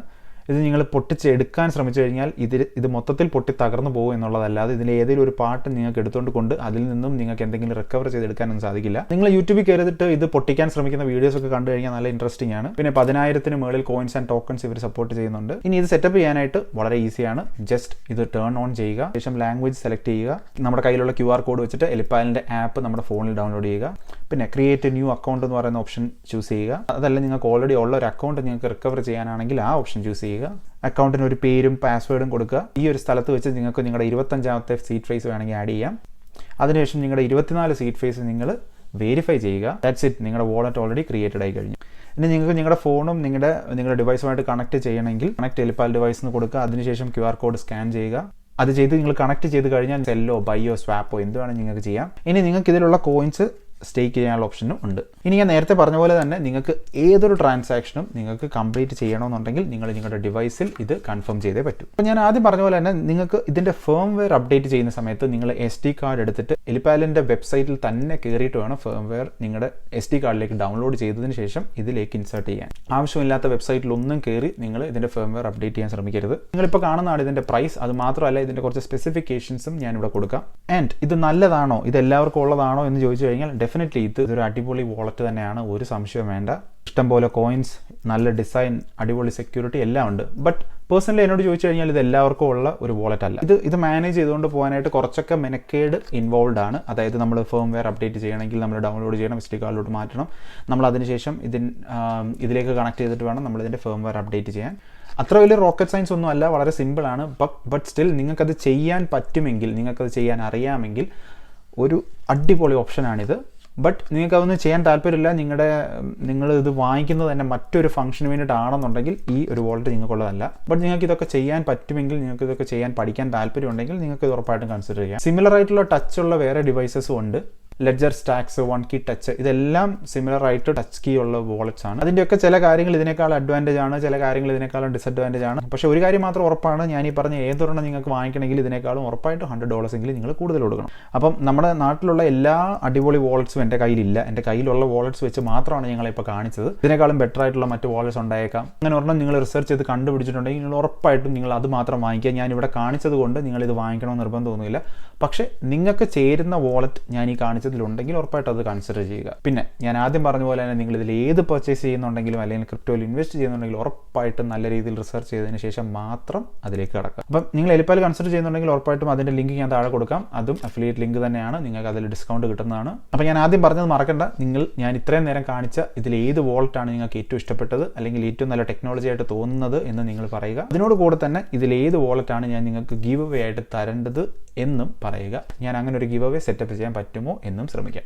ഇത് നിങ്ങൾ പൊട്ടിച്ച് എടുക്കാൻ ശ്രമിച്ചു കഴിഞ്ഞാൽ ഇത് മൊത്തത്തിൽ പൊട്ടി തകർന്നു പോകും എന്നുള്ളതല്ലാതെ ഇതിലെ ഏതെങ്കിലും ഒരു പാർട്ട് നിങ്ങൾക്ക് എടുത്തുകൊണ്ട് അതിൽ നിന്നും നിങ്ങൾക്ക് എന്തെങ്കിലും റിക്കവർ ചെയ്തെടുക്കാനൊന്നും സാധിക്കില്ല. നിങ്ങൾ യൂട്യൂബിൽ കയറിയിട്ട് ഇത് പൊട്ടിക്കാൻ ശ്രമിക്കുന്ന വീഡിയോസ് ഒക്കെ കണ്ടു കഴിഞ്ഞാൽ നല്ല ഇൻട്രസ്റ്റിംഗ് ആണ്. പിന്നെ 10,000-ന് മുകളിൽ കോയിൻസ് ആൻഡ് ടോക്കൺസ് ഇവർ സപ്പോർട്ട് ചെയ്യുന്നുണ്ട്. ഇനി ഇത് സെറ്റപ്പ് ചെയ്യാനായിട്ട് വളരെ ഈസിയാണ്. ജസ്റ്റ് ഇത് ടേൺ ഓൺ ചെയ്യുക, ശേഷം ലാംഗ്വേജ് സെലക്ട് ചെയ്യുക, നമ്മുടെ കയ്യിലുള്ള QR കോഡ് വെച്ചിട്ട് എലിപാലിൻ്റെ ആപ്പ് നമ്മുടെ ഫോണിൽ ഡൗൺലോഡ് ചെയ്യുക. പിന്നെ ക്രിയേറ്റ് ന്യൂ അക്കൗണ്ട് എന്ന് പറയുന്ന ഓപ്ഷൻ ചൂസ് ചെയ്യുക. അതല്ല നിങ്ങൾക്ക് ഓൾറെഡി ഉള്ള ഒരു അക്കൗണ്ട് നിങ്ങൾക്ക് റിക്കവർ ചെയ്യാനാണെങ്കിൽ ആ ഓപ്ഷൻ ചൂസ് ചെയ്യുക. അക്കൗണ്ടിന് ഒരു പേരും പാസ്വേഡും കൊടുക്കുക. ഈ ഒരു സ്ഥലത്ത് വെച്ച് നിങ്ങൾക്ക് നിങ്ങളുടെ 25ാമത്തെ സീറ്റ് ഫേസ് വേണമെങ്കിൽ ആഡ് ചെയ്യാം. അതിനുശേഷം നിങ്ങളുടെ 24 സീറ്റ് ഫേസ് നിങ്ങൾ വെരിഫൈ ചെയ്യുക. That's it. നിങ്ങളുടെ വാളറ്റ് ഓൾറെഡി ക്രിയേറ്റഡ് ആയി കഴിഞ്ഞു. ഇനി നിങ്ങൾക്ക് നിങ്ങളുടെ ഫോണും നിങ്ങളുടെ ഡിവൈസുമായിട്ട് കണക്ട് ചെയ്യണമെങ്കിൽ കണക്ട് എലിപാൽ ഡിവൈസ് എന്ന് കൊടുക്കുക. അതിനുശേഷം QR കോഡ് സ്കാൻ ചെയ്യുക. അത് ചെയ്ത് നിങ്ങൾ കണക്ട് ചെയ്ത് കഴിഞ്ഞാൽ സെല്ലോ ബൈയോ സ്വാപ്പോ എന്ത് വേണമെങ്കിൽ നിങ്ങൾക്ക് ചെയ്യാം. ഇനി നിങ്ങൾക്ക് ഇതിലുള്ള കോയിൻസ് സ്റ്റേക്ക് ചെയ്യാനുള്ള ഓപ്ഷനും ഉണ്ട്. ഇനി ഞാൻ നേരത്തെ പറഞ്ഞ പോലെ തന്നെ നിങ്ങൾക്ക് ഏതൊരു ട്രാൻസാക്ഷനും നിങ്ങൾക്ക് കംപ്ലീറ്റ് ചെയ്യണമെന്നുണ്ടെങ്കിൽ നിങ്ങൾ നിങ്ങളുടെ ഡിവൈസിൽ ഇത് കൺഫേം ചെയ്തേ പറ്റൂ. അപ്പോൾ ഞാൻ ആദ്യം പറഞ്ഞ പോലെ തന്നെ നിങ്ങൾക്ക് ഇതിൻ്റെ ഫേംവെയർ അപ്ഡേറ്റ് ചെയ്യുന്ന സമയത്ത് നിങ്ങൾ SD കാർഡ് എടുത്തിട്ട് എലിപാലിൻ്റെ വെബ്സൈറ്റിൽ തന്നെ കയറിയിട്ട് വേണം ഫേംവെയർ നിങ്ങളുടെ SD കാർഡിലേക്ക് ഡൗൺലോഡ് ചെയ്തതിന് ശേഷം ഇതിലേക്ക് ഇൻസേർട്ട് ചെയ്യാൻ. ആവശ്യമില്ലാത്ത വെബ്സൈറ്റിലൊന്നും കയറി നിങ്ങൾ ഇതിൻ്റെ ഫേംവെയർ അപ്ഡേറ്റ് ചെയ്യാൻ ശ്രമിക്കരുത്. നിങ്ങളിപ്പോൾ കാണുന്നതാണ് ഇതിൻ്റെ പ്രൈസ്. അത് മാത്രമല്ല ഇതിൻ്റെ കുറച്ച് സ്പെസിഫിക്കേഷൻസും ഞാനിവിടെ കൊടുക്കാം. ആൻഡ് ഇത് നല്ലതാണോ, ഇത് എല്ലാവർക്കും ഉള്ളതാണോ എന്ന് ചോദിച്ചു കഴിഞ്ഞാൽ ഡെഫിനറ്റ്ലി ഇതൊരു അടിപൊളി വാളറ്റ് തന്നെയാണ്, ഒരു സംശയം വേണ്ട. ഇഷ്ടംപോലെ കോയിൻസ്, നല്ല ഡിസൈൻ, അടിപൊളി സെക്യൂരിറ്റി എല്ലാം ഉണ്ട്. ബട്ട് പേഴ്സണലി എന്നോട് ചോദിച്ചു കഴിഞ്ഞാൽ ഇത് എല്ലാവർക്കും ഉള്ള ഒരു വാലറ്റ് അല്ല. ഇത് മാനേജ് ചെയ്തുകൊണ്ട് പോകാനായിട്ട് കുറച്ചൊക്കെ മെനക്കേട് ഇൻവോൾവ് ആണ്. അതായത് നമ്മൾ ഫേംവെയർ അപ്ഡേറ്റ് ചെയ്യണമെങ്കിൽ നമ്മൾ ഡൗൺലോഡ് ചെയ്യണം, SD കാർഡിലോട്ട് മാറ്റണം, നമ്മൾ അതിനുശേഷം ഇതിലേക്ക് കണക്ട് ചെയ്തിട്ട് വേണം നമ്മൾ ഇതിൻ്റെ ഫേംവെയർ അപ്ഡേറ്റ് ചെയ്യാൻ. അത്ര വലിയ റോക്കറ്റ് സയൻസ് ഒന്നും അല്ല, വളരെ സിമ്പിളാണ്. ബട്ട് സ്റ്റിൽ നിങ്ങൾക്കത് ചെയ്യാൻ പറ്റുമെങ്കിൽ, നിങ്ങൾക്കത് ചെയ്യാൻ അറിയാമെങ്കിൽ ഒരു അടിപൊളി ഓപ്ഷനാണിത്. ബട്ട് നിങ്ങൾക്ക് അതൊന്നും ചെയ്യാൻ താല്പര്യമില്ല, നിങ്ങൾ ഇത് വാങ്ങിക്കുന്നത് തന്നെ മറ്റൊരു ഫംഗ്ഷന് വേണ്ടിയിട്ടാണെന്നുണ്ടെങ്കിൽ ഈ ഒരു വാലറ്റ് നിങ്ങൾക്കുള്ളതല്ല. ബട്ട് നിങ്ങൾക്ക് ഇതൊക്കെ ചെയ്യാൻ പറ്റുമെങ്കിൽ, നിങ്ങൾക്ക് ഇതൊക്കെ ചെയ്യാൻ പഠിക്കാൻ താല്പര്യം ഉണ്ടെങ്കിൽ നിങ്ങൾക്ക് ഇത് ഉറപ്പായിട്ടും കൺസിഡർ ചെയ്യാം. സിമിലർ ആയിട്ടുള്ള ടച്ചുള്ള വേറെ ഡിവൈസസും ഉണ്ട്. ലെഡ്ജർ, സ്റ്റാക്സ്, 1 കീ ടച്ച്, ഇതെല്ലാം സിമിലർ ആയിട്ട് ടച്ച് കീ ഉള്ള വാലറ്റ്സ് ആണ്. അതിൻ്റെയൊക്കെ ചില കാര്യങ്ങൾ ഇതിനേക്കാൾ അഡ്വാൻറ്റേജ് ആണ്, ചില കാര്യങ്ങൾ ഇതിനേക്കാളും ഡിസഡ്വാൻറ്റേജ് ആണ്. പക്ഷേ ഒരു കാര്യം മാത്രം ഉറപ്പാണ്, ഞാൻ ഈ പറഞ്ഞ ഏതൊരെണ്ണം നിങ്ങൾക്ക് വാങ്ങിക്കണമെങ്കിൽ ഇതിനേക്കാളും ഉറപ്പായിട്ട് $100 എങ്കിലും നിങ്ങൾ കൂടുതൽ കൊടുക്കണം. അപ്പം നമ്മുടെ നാട്ടിലുള്ള എല്ലാ അടിപൊളി വാലറ്റ്സും എൻ്റെ കയ്യിലില്ല. എൻ്റെ കയ്യിലുള്ള വാലറ്റ്സ് വെച്ച് മാത്രമാണ് ഞങ്ങളിപ്പോൾ കാണിച്ചത്. ഇതിനേക്കാളും ബെറ്റർ ആയിട്ടുള്ള മറ്റ് വാലറ്റ്സ് ഉണ്ടായേക്കാം. അങ്ങനെ ഒരെണ്ണം നിങ്ങൾ റിസർച്ച് ചെയ്ത് കണ്ടുപിടിച്ചിട്ടുണ്ടെങ്കിൽ നിങ്ങൾ ഉറപ്പായിട്ടും നിങ്ങൾ അത് മാത്രം വാങ്ങിക്കുക. ഞാനിവിടെ കാണിച്ചത് കൊണ്ട് നിങ്ങളിത് വാങ്ങിക്കണമെന്ന് നിർബന്ധമൊന്നുമില്ല. പക്ഷേ നിങ്ങൾക്ക് ചേരുന്ന വാലറ്റ് ഞാൻ ഈ കാണിച്ചതിലുണ്ടെങ്കിൽ ഉറപ്പായിട്ട് അത് കൺസിഡർ ചെയ്യുക. പിന്നെ ഞാൻ ആദ്യം പറഞ്ഞ പോലെ തന്നെ നിങ്ങൾ ഇതിൽ ഏത് പർച്ചേസ് ചെയ്യുന്നുണ്ടെങ്കിലും അല്ലെങ്കിൽ ക്രിപ്റ്റോയിൽ ഇൻവെസ്റ്റ് ചെയ്യുന്നുണ്ടെങ്കിൽ ഉറപ്പായിട്ടും നല്ല രീതിയിൽ റിസർച്ച് ചെയ്തതിന് ശേഷം മാത്രം അതിലേക്ക് കടക്കുക. അപ്പം നിങ്ങൾ എലിപ്പാൽ കൺസിഡർ ചെയ്യുന്നുണ്ടെങ്കിൽ ഉറപ്പായിട്ടും അതിൻ്റെ ലിങ്ക് ഞാൻ താഴെ കൊടുക്കാം. അതും അഫിലിയേറ്റ് ലിങ്ക് തന്നെയാണ്, നിങ്ങൾക്ക് അതിൽ ഡിസ്കൗണ്ട് കിട്ടുന്നതാണ്. അപ്പോൾ ഞാൻ ആദ്യം പറഞ്ഞത് മറക്കണ്ട, ഞാൻ ഇത്രയും നേരം കാണിച്ച ഇതിൽ ഏത് വാലറ്റാണ് നിങ്ങൾക്ക് ഏറ്റവും ഇഷ്ടപ്പെട്ടത് അല്ലെങ്കിൽ ഏറ്റവും നല്ല ടെക്നോളജി ആയിട്ട് തോന്നുന്നത് എന്ന് നിങ്ങൾ പറയുക. അതിനോട് കൂടെ തന്നെ ഇതിൽ ഏത് വാലറ്റാണ് ഞാൻ നിങ്ങൾക്ക് ഗീവ് അവേ ആയിട്ട് തരേണ്ടത് എന്നും പറയുക. ഞാൻ അങ്ങനെ ഒരു ഗീവ് അവേ സെറ്റപ്പ് ചെയ്യാൻ പറ്റുമോ എന്നും ശ്രമിക്കാം.